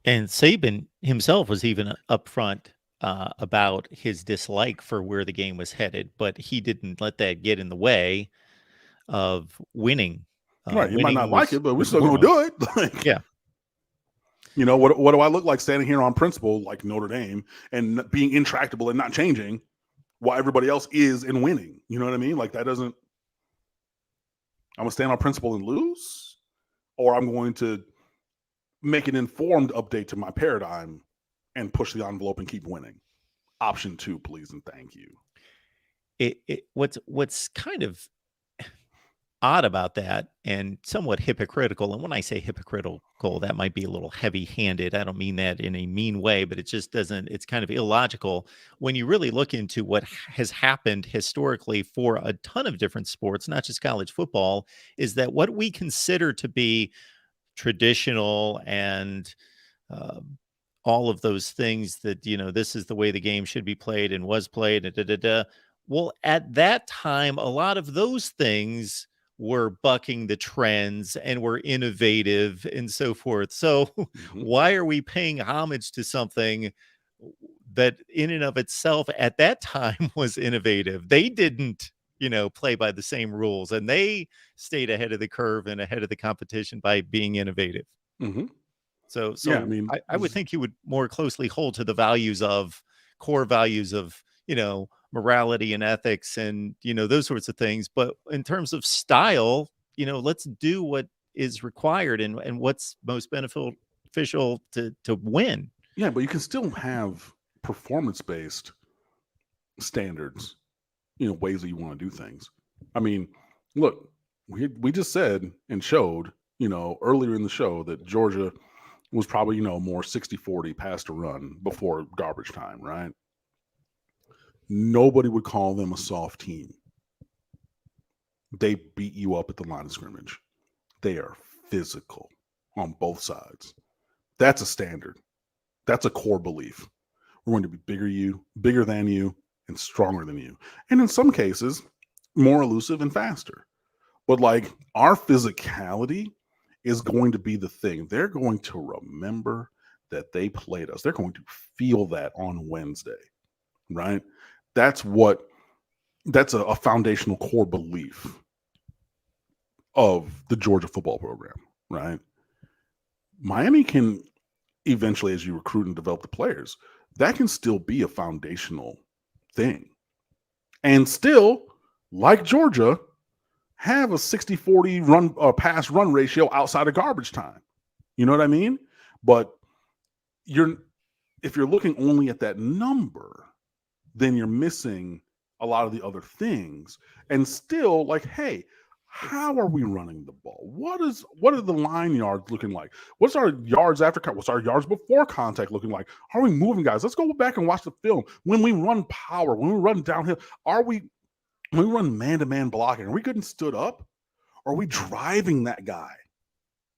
And Saban himself was even upfront about his dislike for where the game was headed, but he didn't let that get in the way of winning. Right. You might not like it, but we're still going to do it. Like, yeah. What do I look like standing here on principle, like Notre Dame, and being intractable and not changing while everybody else is and winning? You know what I mean? Like that doesn't, I'm going to stand on principle and lose, or I'm going to make an informed update to my paradigm and push the envelope and keep winning. Option 2, please and thank you. What's kind of odd about that and somewhat hypocritical, and when I say hypocritical, that might be a little heavy-handed. I don't mean that in a mean way, but it just doesn't, it's kind of illogical when you really look into what has happened historically for a ton of different sports, not just college football, is that what we consider to be traditional and all of those things that, this is the way the game should be played and was played, well, at that time, a lot of those things were bucking the trends and were innovative and so forth. So why are we paying homage to something that in and of itself at that time was innovative? They didn't, play by the same rules, and they stayed ahead of the curve and ahead of the competition by being innovative. So yeah, I mean, I would think you would more closely hold to the core values of, morality and ethics and, those sorts of things. But in terms of style, let's do what is required and what's most beneficial to win. Yeah, but you can still have performance-based standards, ways that you want to do things. I mean, look, we just said and showed, earlier in the show that Georgia was probably, more 60-40 pass to run before garbage time, right? Nobody would call them a soft team. They beat you up at the line of scrimmage. They are physical on both sides. That's a standard. That's a core belief. We're going to be bigger than you, and stronger than you. And in some cases, more elusive and faster. But like our physicality is going to be the thing. They're going to remember that they played us. They're going to feel that on Wednesday, right? That's a foundational core belief of the Georgia football program, right? Miami can eventually, as you recruit and develop the players, that can still be a foundational thing. And still, like Georgia, have a 60-40 pass run ratio outside of garbage time. You know what I mean? But if you're looking only at that number, then you're missing a lot of the other things. And still, like, hey, how are we running the ball? What are the line yards looking like? What's our yards after contact? What's our yards before contact looking like? Are we moving guys? Let's go back and watch the film. When we run power, when we run downhill, when we run man-to-man blocking, are we good and stood up? Or are we driving that guy?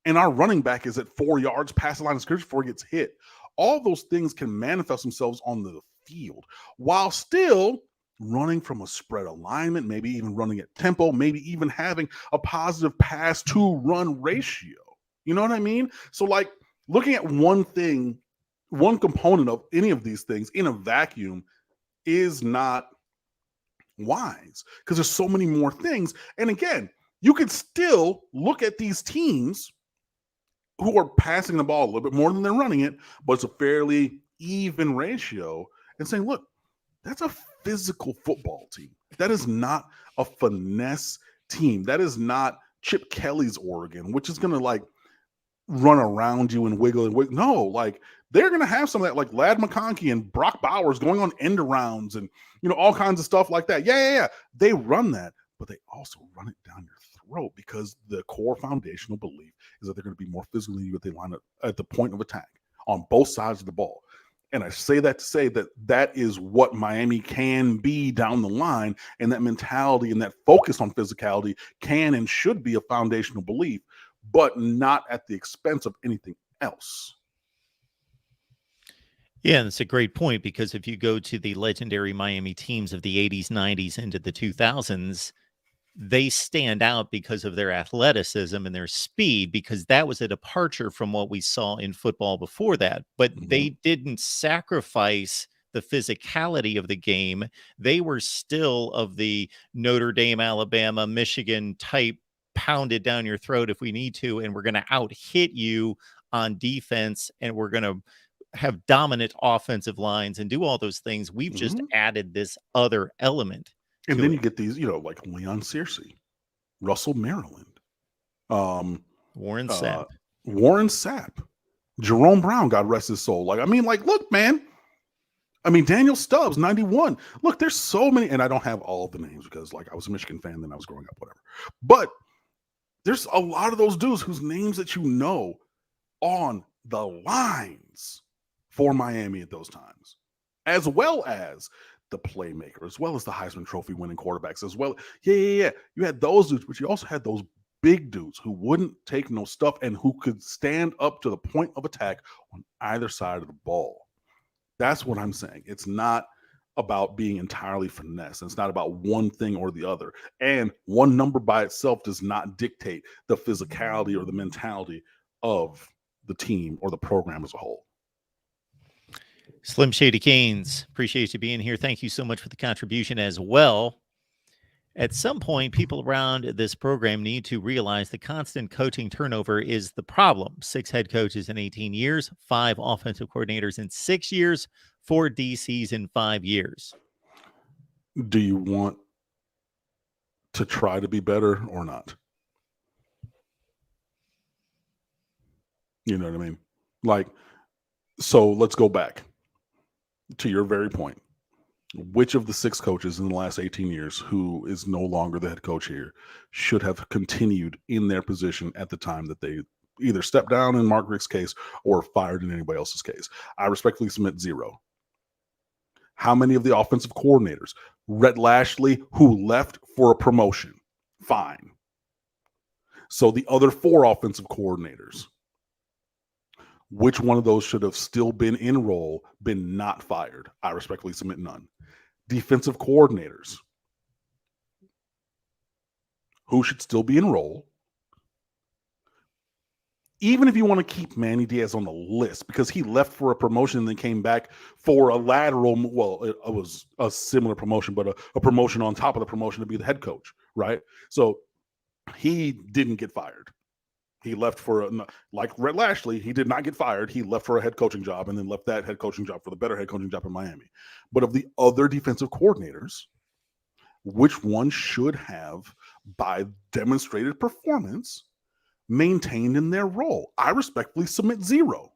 And our running back is at 4 yards past the line of scrimmage before he gets hit. All those things can manifest themselves on the field while still running from a spread alignment, maybe even running at tempo, maybe even having a positive pass to run ratio. You know what I mean? So like looking at one component of any of these things in a vacuum is not wise because there's so many more things. And again, you could still look at these teams who are passing the ball a little bit more than they're running it, but it's a fairly even ratio, and saying, look, that's a physical football team. That is not a finesse team. That is not Chip Kelly's Oregon, which is going to like run around you and wiggle and wiggle. No, like they're going to have some of that, like Ladd McConkey and Brock Bowers going on end arounds and, you know, all kinds of stuff like that. Yeah. They run that, but they also run it down your throat because the core foundational belief is that they're going to be more physical than you if they line up at the point of attack on both sides of the ball. And I say that to say that that is what Miami can be down the line, and that mentality and that focus on physicality can and should be a foundational belief, but not at the expense of anything else. Yeah, and it's a great point, because if you go to the legendary Miami teams of the 80s, 90s, into the 2000s, they stand out because of their athleticism and their speed, because that was a departure from what we saw in football before that. But they didn't sacrifice the physicality of the game. They were still of the Notre Dame, Alabama, Michigan type, pounded down your throat if we need to, and we're going to out hit you on defense, and we're going to have dominant offensive lines and do all those things. We've just added this other element. And then you get these, you know, like Leon Searcy, Russell Maryland, Warren Sapp, Jerome Brown, God rest his soul. Like, I mean, like, look, man. I mean, Daniel Stubbs, 91. Look, there's so many, and I don't have all of the names because, like, I was a Michigan fan then I was growing up, whatever. But there's a lot of those dudes whose names that you know on the lines for Miami at those times, as well as the playmaker, as well as the Heisman Trophy winning quarterbacks, as well. Yeah. You had those dudes, but you also had those big dudes who wouldn't take no stuff and who could stand up to the point of attack on either side of the ball. That's what I'm saying. It's not about being entirely finesse. It's not about one thing or the other. And one number by itself does not dictate the physicality or the mentality of the team or the program as a whole. Slim Shady Canes, appreciate you being here. Thank you so much for the contribution as well. At some point, people around this program need to realize the constant coaching turnover is the problem. 6 head coaches in 18 years, 5 offensive coordinators in 6 years, 4 DCs in 5 years. Do you want to try to be better or not? You know what I mean? Like, so let's go back to your very point. Which of the 6 coaches in the last 18 years who is no longer the head coach here should have continued in their position at the time that they either stepped down in Mark Richt's case or fired in anybody else's case? I respectfully submit 0. How many of the offensive coordinators? Rhett Lashley, who left for a promotion. Fine. So the other 4 offensive coordinators, which one of those should have still been in role, been not fired? I respectfully submit none. Defensive coordinators, who should still be in role? Even if you want to keep Manny Diaz on the list because he left for a promotion and then came back for a lateral, well, it was a similar promotion, but a promotion on top of the promotion to be the head coach, right? So he didn't get fired. He left for, like Rhett Lashley, he did not get fired. He left for a head coaching job and then left that head coaching job for the better head coaching job in Miami. But of the other defensive coordinators, which one should have, by demonstrated performance, maintained in their role? I respectfully submit 0.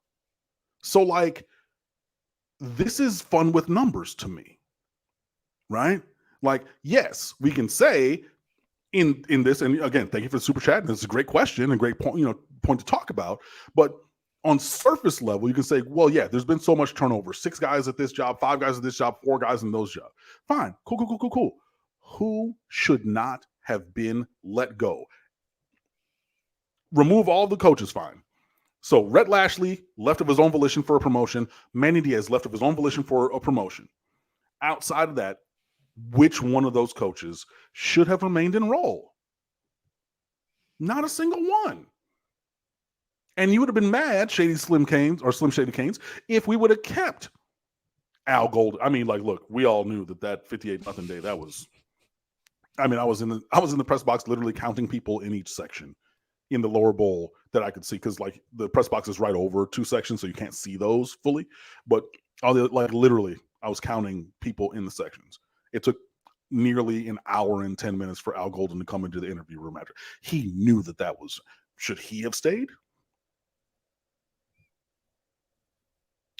So, like, this is fun with numbers to me, right? Like, yes, we can say in this, and again, thank you for the super chat. And it's a great question and great point, point to talk about. But on surface level, you can say, well, yeah, there's been so much turnover. 6 guys at this job, 5 guys at this job, 4 guys in those jobs. Fine, cool. Who should not have been let go? Remove all the coaches, fine. So Rhett Lashley left of his own volition for a promotion. Manny Diaz left of his own volition for a promotion. Outside of that, which one of those coaches should have remained in role? Not a single one. And you would have been mad, Slim Shady Canes, if we would have kept Al Gold. I mean, like, look, we all knew that 58-0 day, that was I mean, I was in the press box literally counting people in each section in the lower bowl that I could see, because like the press box is right over 2 sections, so you can't see those fully. But like literally, I was counting people in the sections. It took nearly an hour and 10 minutes for Al Golden to come into the interview room after. He knew that was. Should he have stayed?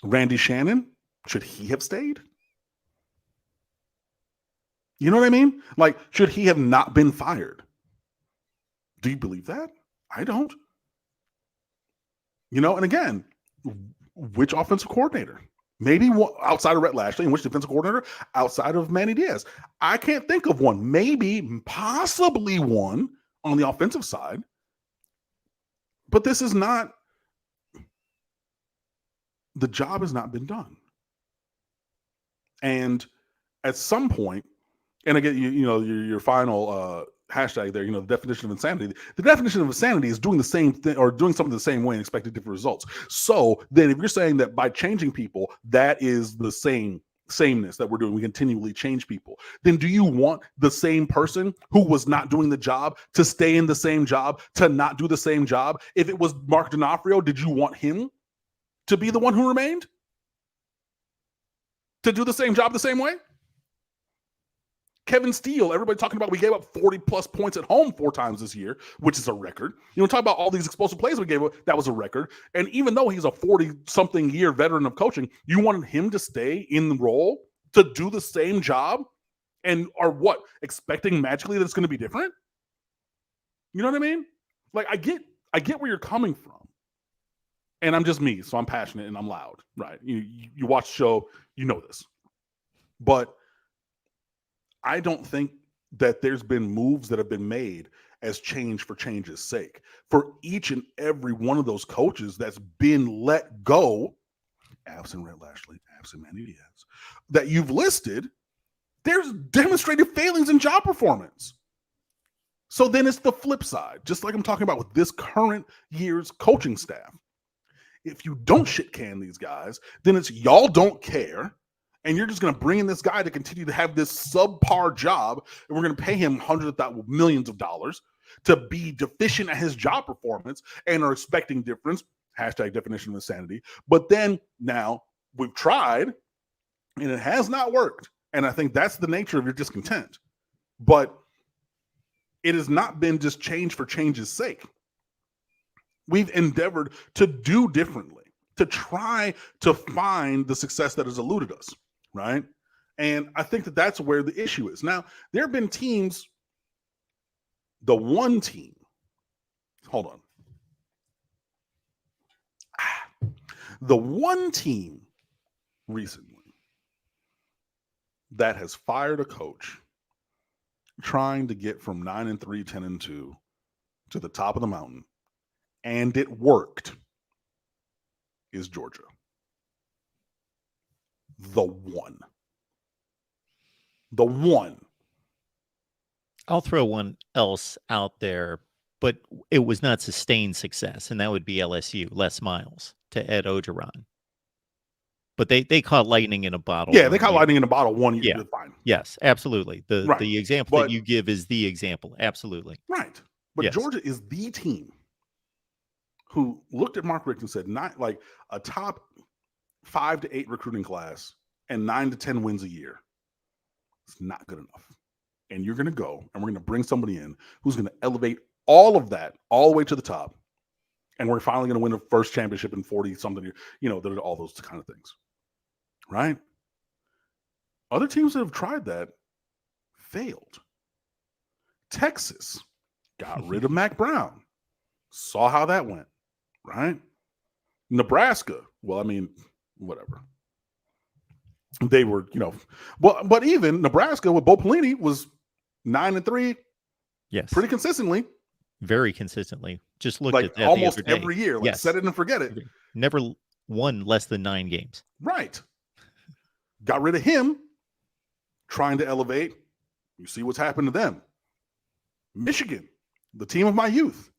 Randy Shannon, should he have stayed? You know what I mean? Like, should he have not been fired? Do you believe that? I don't. You know, and again, which offensive coordinator? Maybe outside of Rhett Lashley, and which defensive coordinator outside of Manny Diaz? I can't think of one. Maybe, possibly one on the offensive side. But this is not, the job has not been done. And at some point, and again, you know, your final hashtag there, you know, the definition of insanity. The definition of insanity is doing the same thing or doing something the same way and expecting different results. So then if you're saying that by changing people, that is the sameness that we're doing, we continually change people, then do you want the same person who was not doing the job to stay in the same job, to not do the same job? If it was Mark D'Onofrio, did you want him to be the one who remained? To do the same job the same way? Kevin Steele, everybody talking about we gave up 40 plus points at home 4 times this year, which is a record. You know, talk about all these explosive plays we gave up, that was a record. And even though he's a 40-something year veteran of coaching, you wanted him to stay in the role to do the same job and are what? Expecting magically that it's going to be different? You know what I mean? Like, I get where you're coming from. And I'm just me, so I'm passionate and I'm loud, right? You watch the show, you know this. But I don't think that there's been moves that have been made as change for change's sake. For each and every one of those coaches that's been let go, absent Rhett Lashley, absent Manny Diaz, that you've listed, there's demonstrated failings in job performance. So then it's the flip side, just like I'm talking about with this current year's coaching staff. If you don't shit can these guys, then it's y'all don't care. And you're just going to bring in this guy to continue to have this subpar job, and we're going to pay him hundreds of thousands, millions of dollars to be deficient at his job performance and are expecting difference. Hashtag definition of insanity. But then now we've tried and it has not worked. And I think that's the nature of your discontent. But it has not been just change for change's sake. We've endeavored to do differently, to try to find the success that has eluded us. Right. And I think that that's where the issue is. Now, there have been teams, the one team, hold on. The one team recently that has fired a coach trying to get from 9-3, 10-2 to the top of the mountain, and it worked, is Georgia. The one. I'll throw one else out there, but it was not sustained success, and that would be LSU, Les Miles to Ed Ogeron. But they caught lightning in a bottle. Yeah, they caught lightning in a bottle 1 year. Yeah. Fine. Yes, absolutely. The example that you give is the example. Absolutely. Right. But yes. Georgia is the team who looked at Mark Richt and said, not like a top 5 to 8 recruiting class and 9 to 10 wins a year. It's not good enough. And you're going to go and we're going to bring somebody in who's going to elevate all of that all the way to the top. And we're finally going to win a first championship in 40 something years. You know, all those kind of things. Right? Other teams that have tried that failed. Texas got rid of Mac Brown. Saw how that went. Right? Nebraska. Well, I mean, whatever. They were, you know, but even Nebraska with Bo Pelini was 9-3. Yes. Pretty consistently. Very consistently. Just looked like at that almost the other day. Every year. Like yes. Set it and forget it. Never won less than 9 games. Right. Got rid of him, trying to elevate. You see what's happened to them. Michigan, the team of my youth,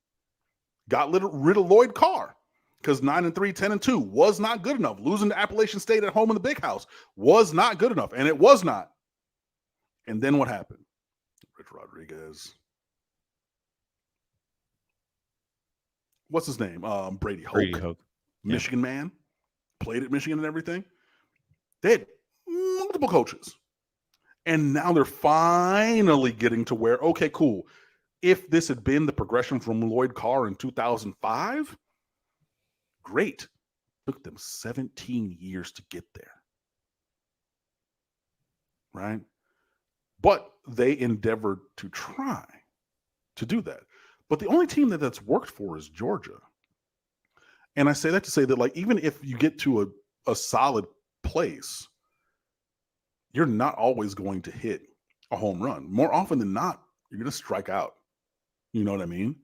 got rid of Lloyd Carr. Because 9-3, 10-2 was not good enough. Losing to Appalachian State at home in the Big House was not good enough, and it was not. And then what happened? Rich Rodriguez. What's his name? Brady Hoke. Michigan man. Played at Michigan and everything. They had multiple coaches. And now they're finally getting to where, okay, cool. If this had been the progression from Lloyd Carr in 2005, great. Took them 17 years to get there. Right? But they endeavored to try to do that. But the only team that's worked for is Georgia. And I say that to say that, like, even if you get to a solid place, you're not always going to hit a home run. More often than not, you're going to strike out. You know what I mean?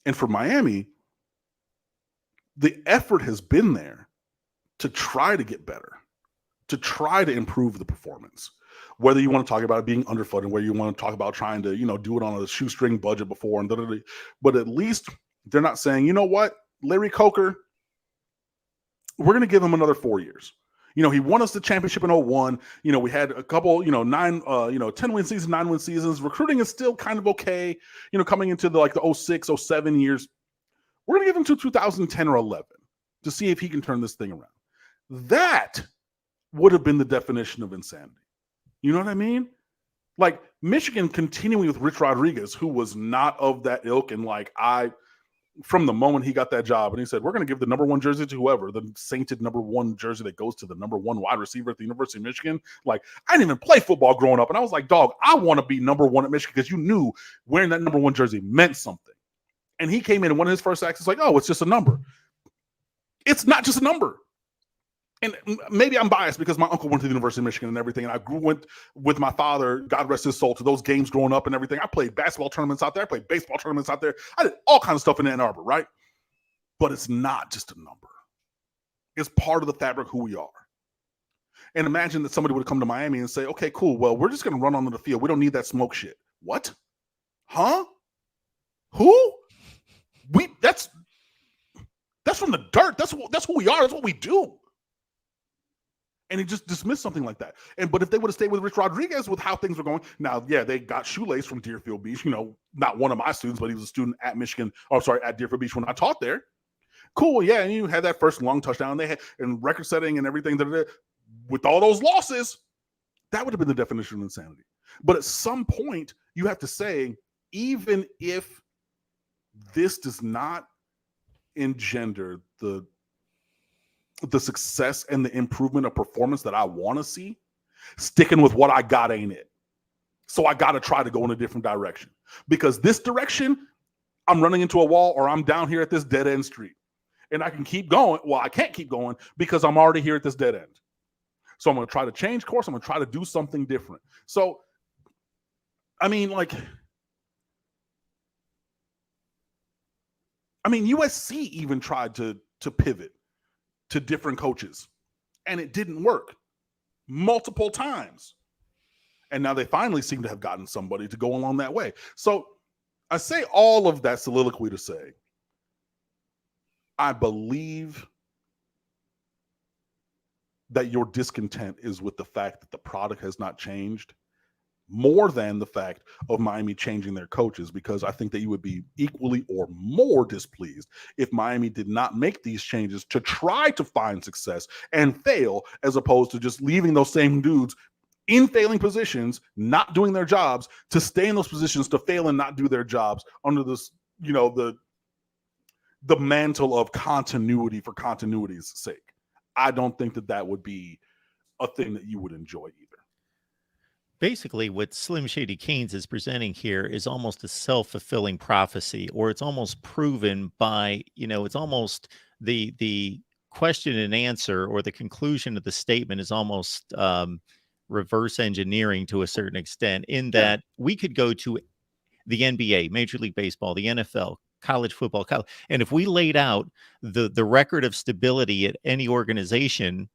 And for Miami, the effort has been there to try to get better, to try to improve the performance. Whether you want to talk about it being underfunded, whether you want to talk about trying to, do it on a shoestring budget before, but at least they're not saying, you know what, Larry Coker, we're going to give him another 4 years. He won us the championship in 2001. We had a couple, 10-win seasons, 9-win seasons. Recruiting is still kind of okay, coming into the 06, 07 years. We're going to give him to 2010 or 11 to see if he can turn this thing around. That would have been the definition of insanity. You know what I mean? Like Michigan continuing with Rich Rodriguez, who was not of that ilk. And from the moment he got that job, and he said, we're going to give the number 1 jersey to whoever, the sainted number 1 jersey that goes to the number 1 wide receiver at the University of Michigan. Like, I didn't even play football growing up. And I was like, dog, I want to be number 1 at Michigan, because you knew wearing that number 1 jersey meant something. And he came in and one of his first acts is like, oh, it's just a number. It's not just a number. And maybe I'm biased because my uncle went to the University of Michigan and everything. And I went with my father, God rest his soul, to those games growing up and everything. I played basketball tournaments out there. I played baseball tournaments out there. I did all kinds of stuff in Ann Arbor, right? But it's not just a number. It's part of the fabric of who we are. And imagine that somebody would come to Miami and say, okay, cool. Well, we're just going to run onto the field. We don't need that smoke shit. What? Huh? Who? That's from the dirt. That's who we are. That's what we do. And he just dismissed something like that. But if they would have stayed with Rich Rodriguez with how things were going, now, yeah, they got Shoelace from Deerfield Beach, not one of my students, but he was a student at at Deerfield Beach when I taught there. Cool, yeah, and you had that first long touchdown they had, and record setting and everything. With all those losses, that would have been the definition of insanity. But at some point, you have to say, even if this does not engender the success and the improvement of performance that I want to see, sticking with what I got ain't it. So I got to try to go in a different direction, because this direction, I'm running into a wall, or I'm down here at this dead end street, and I can keep going. Well, I can't keep going because I'm already here at this dead end. So I'm going to try to change course. I'm going to try to do something different. So, USC even tried to pivot to different coaches, and it didn't work multiple times. And now they finally seem to have gotten somebody to go along that way. So I say all of that soliloquy to say, I believe that your discontent is with the fact that the product has not changed, more than the fact of Miami changing their coaches, because I think that you would be equally or more displeased if Miami did not make these changes to try to find success and fail, as opposed to just leaving those same dudes in failing positions, not doing their jobs, to stay in those positions to fail and not do their jobs under this, the mantle of continuity for continuity's sake. I don't think that would be a thing that you would enjoy either. Basically, what Slim Shady Keynes is presenting here is almost a self-fulfilling prophecy, or it's almost proven by, it's almost the question and answer, or the conclusion of the statement is almost reverse engineering to a certain extent, in that we could go to the NBA, Major League Baseball, the NFL, college football, and if we laid out the record of stability at any organization,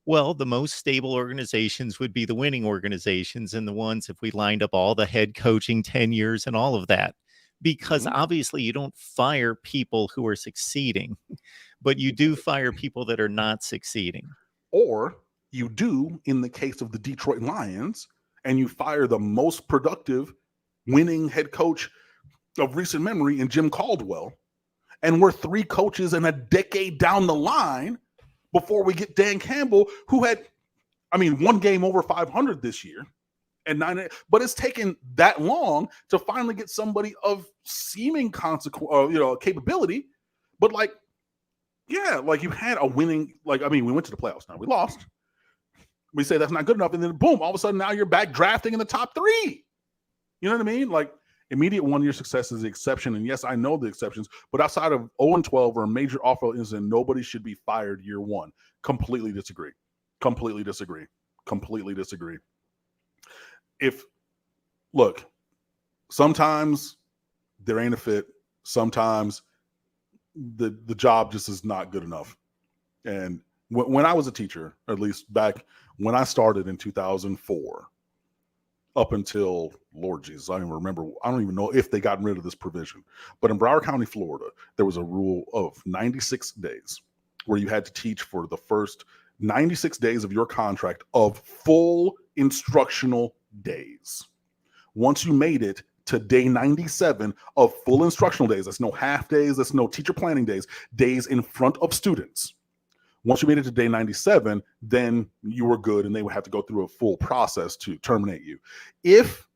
well, the most stable organizations would be the winning organizations, and the ones, if we lined up all the head coaching tenures and all of that, because obviously you don't fire people who are succeeding, but you do fire people that are not succeeding. Or you do in the case of the Detroit Lions, and you fire the most productive winning head coach of recent memory in Jim Caldwell. And we're 3 coaches and a decade down the line before we get Dan Campbell, who had, 1 game over 500 this year and 9, but it's taken that long to finally get somebody of seeming capability. But you had a winning, we went to the playoffs now. We lost. We say that's not good enough. And then boom, all of a sudden now you're back drafting in the top 3. You know what I mean? Immediate 1-year success is the exception. And yes, I know the exceptions, but outside of 0-12 or a major off-field incident, nobody should be fired year 1. Completely disagree. Sometimes there ain't a fit. Sometimes the job just is not good enough. And when I was a teacher, or at least back when I started in 2004, up until, Lord Jesus, I don't even know if they got rid of this provision. But in Broward County, Florida, there was a rule of 96 days where you had to teach for the first 96 days of your contract of full instructional days. Once you made it to day 97 of full instructional days, that's no half days, that's no teacher planning days in front of students. Once you made it to day 97, then you were good, and they would have to go through a full process to terminate you. If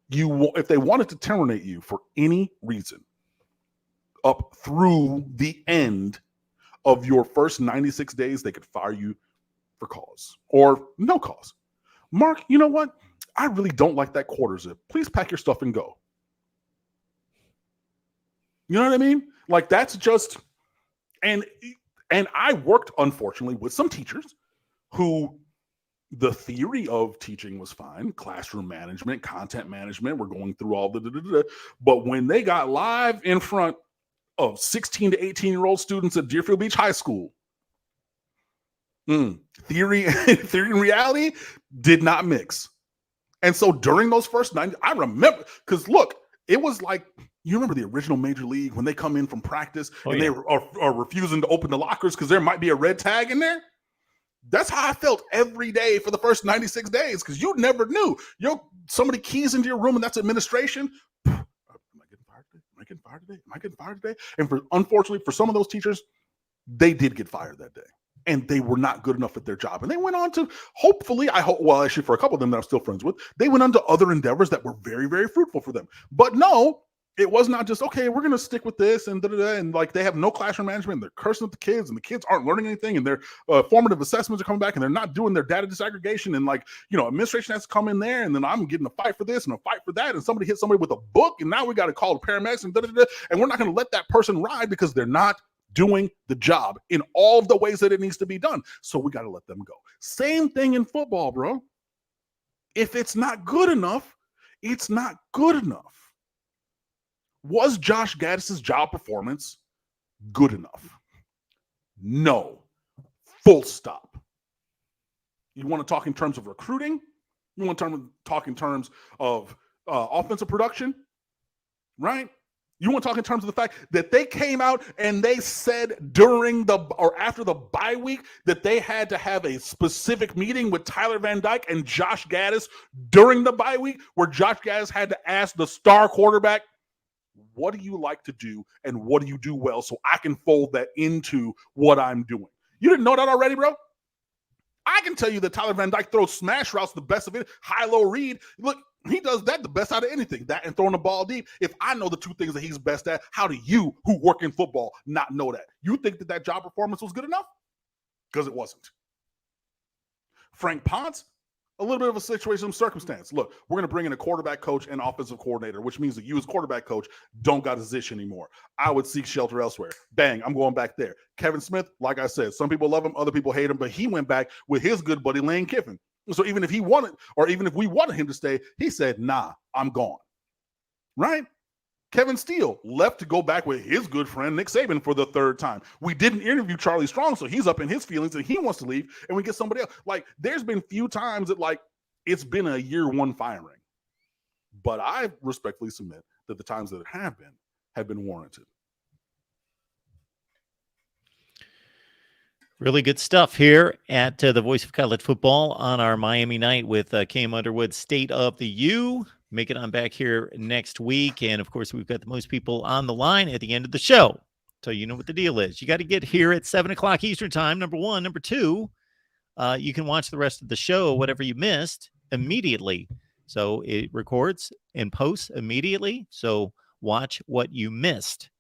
they wanted to terminate you for any reason up through the end of your first 96 days, they could fire you for cause or no cause. Mark, you know what? I really don't like that quarter zip. Please pack your stuff and go. You know what I mean? That's just, and I worked, unfortunately, with some teachers who the theory of teaching was fine. Classroom management, content management, we're going through all but when they got live in front of 16 to 18-year-old students at Deerfield Beach High School, theory and reality did not mix. And so during those first 90, I remember, because look, it was you remember the original Major League when they come in from practice they are refusing to open the lockers because there might be a red tag in there? That's how I felt every day for the first 96 days, because you never knew. Somebody keys into your room and that's administration. Am I getting fired today? And unfortunately, for some of those teachers, they did get fired that day. And they were not good enough at their job. And they went on to, hopefully, actually for a couple of them that I'm still friends with, they went on to other endeavors that were very, very fruitful for them. But no, it was not just, okay, we're going to stick with this and and they have no classroom management, and they're cursing at the kids, and the kids aren't learning anything, and their formative assessments are coming back, and they're not doing their data disaggregation, and administration has to come in there, and then I'm getting a fight for this and a fight for that, and somebody hit somebody with a book, and now we got to call the paramedics, and we're not going to let that person ride because they're not doing the job in all of the ways that it needs to be done. So we got to let them go. Same thing in football, bro. If it's not good enough, it's not good enough. Was Josh Gaddis's job performance good enough? No. Full stop. You want to talk in terms of recruiting? You want to talk in terms of offensive production? Right? You want to talk in terms of the fact that they came out and they said after the bye week that they had to have a specific meeting with Tyler Van Dyke and Josh Gaddis during the bye week, where Josh Gaddis had to ask the star quarterback, what do you like to do and what do you do well, so I can fold that into what I'm doing? You didn't know that already, bro? I can tell you that Tyler Van Dyke throws smash routes the best of it, high-low read. Look, he does that the best out of anything, that and throwing the ball deep. If I know the two things that he's best at, how do you, who work in football, not know that? You think that job performance was good enough? Because it wasn't. Frank Ponce, a little bit of a situation of circumstance. Look, we're going to bring in a quarterback coach and offensive coordinator, which means that you as quarterback coach don't got a zish anymore. I would seek shelter elsewhere. Bang, I'm going back there. Kevin Smith, like I said, some people love him, other people hate him, but he went back with his good buddy Lane Kiffin. So even if we wanted him to stay, he said, nah, I'm gone. Right? Kevin Steele left to go back with his good friend Nick Saban for the third time. We didn't interview Charlie Strong, so he's up in his feelings and he wants to leave, and we get somebody else. There's been few times that it's been a year one firing. But I respectfully submit that the times that it have been warranted. Really good stuff here at the Voice of College Football on our Miami night with Cam Underwood, State of the U. Make it on back here next week. And of course, we've got the most people on the line at the end of the show. So you know what the deal is. You got to get here at 7 o'clock Eastern time, number one. Number two, you can watch the rest of the show, whatever you missed, immediately. So it records and posts immediately. So watch what you missed.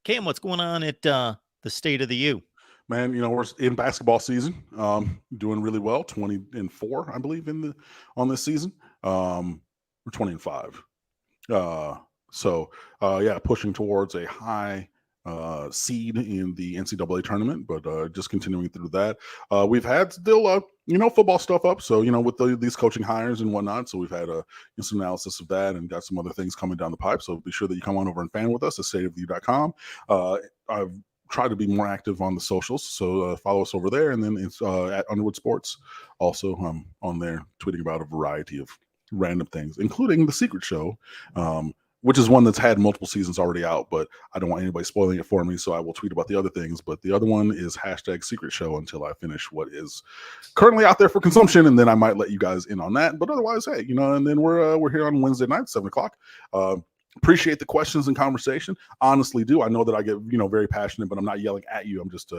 Cam, what's going on at the State of the U? Man, we're in basketball season, doing really well. 20-4, I believe, on this season. We're 20-5. Yeah, pushing towards a high seed in the NCAA tournament, but just continuing through that. We've had still, football stuff up. So, with these coaching hires and whatnot. So we've had some analysis of that and got some other things coming down the pipe. So be sure that you come on over and fan with us at stateoftheu.com. I've tried to be more active on the socials. So follow us over there. And then it's at Underwood Sports. Also, on there tweeting about a variety of random things, including The Secret Show, which is one that's had multiple seasons already out, but I don't want anybody spoiling it for me, so I will tweet about the other things. But the other one is #Secret Show until I finish what is currently out there for consumption, and then I might let you guys in on that. But otherwise, hey, and then we're here on Wednesday night, 7 o'clock. Appreciate the questions and conversation. Honestly, do. I know that I get very passionate, but I'm not yelling at you. I'm just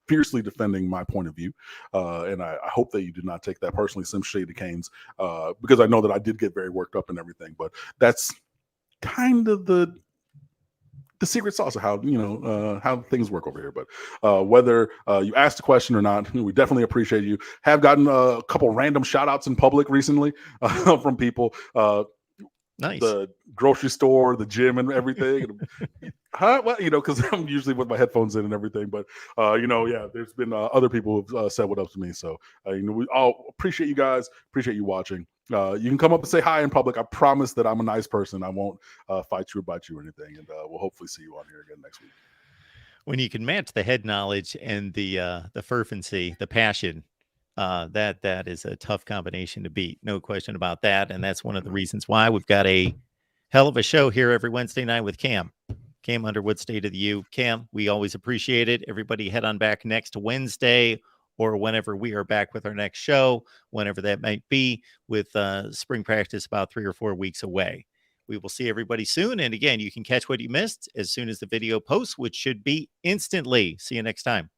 fiercely defending my point of view, and I hope that you did not take that personally, some shady canes, because I know that I did get very worked up and everything. But that's kind of the secret sauce of how things work over here. But whether you asked a question or not, we definitely appreciate you. Have gotten a couple random shout outs in public recently from people. Nice. The grocery store, the gym, and everything. Well, because I'm usually with my headphones in and everything. But yeah, there's been other people who've said what up to me. So we all appreciate you guys. Appreciate you watching. You can come up and say hi in public. I promise that I'm a nice person. I won't fight you or bite you or anything. And we'll hopefully see you on here again next week. When you can match the head knowledge and the fervency, the passion, that is a tough combination to beat. No question about that. And that's one of the reasons why we've got a hell of a show here every Wednesday night with Cam Underwood, State of the U. Cam, we always appreciate it. Everybody head on back next Wednesday or whenever we are back with our next show, whenever that might be, with spring practice about 3 or 4 weeks away. We will see everybody soon. And again, you can catch what you missed as soon as the video posts, which should be instantly. See you next time.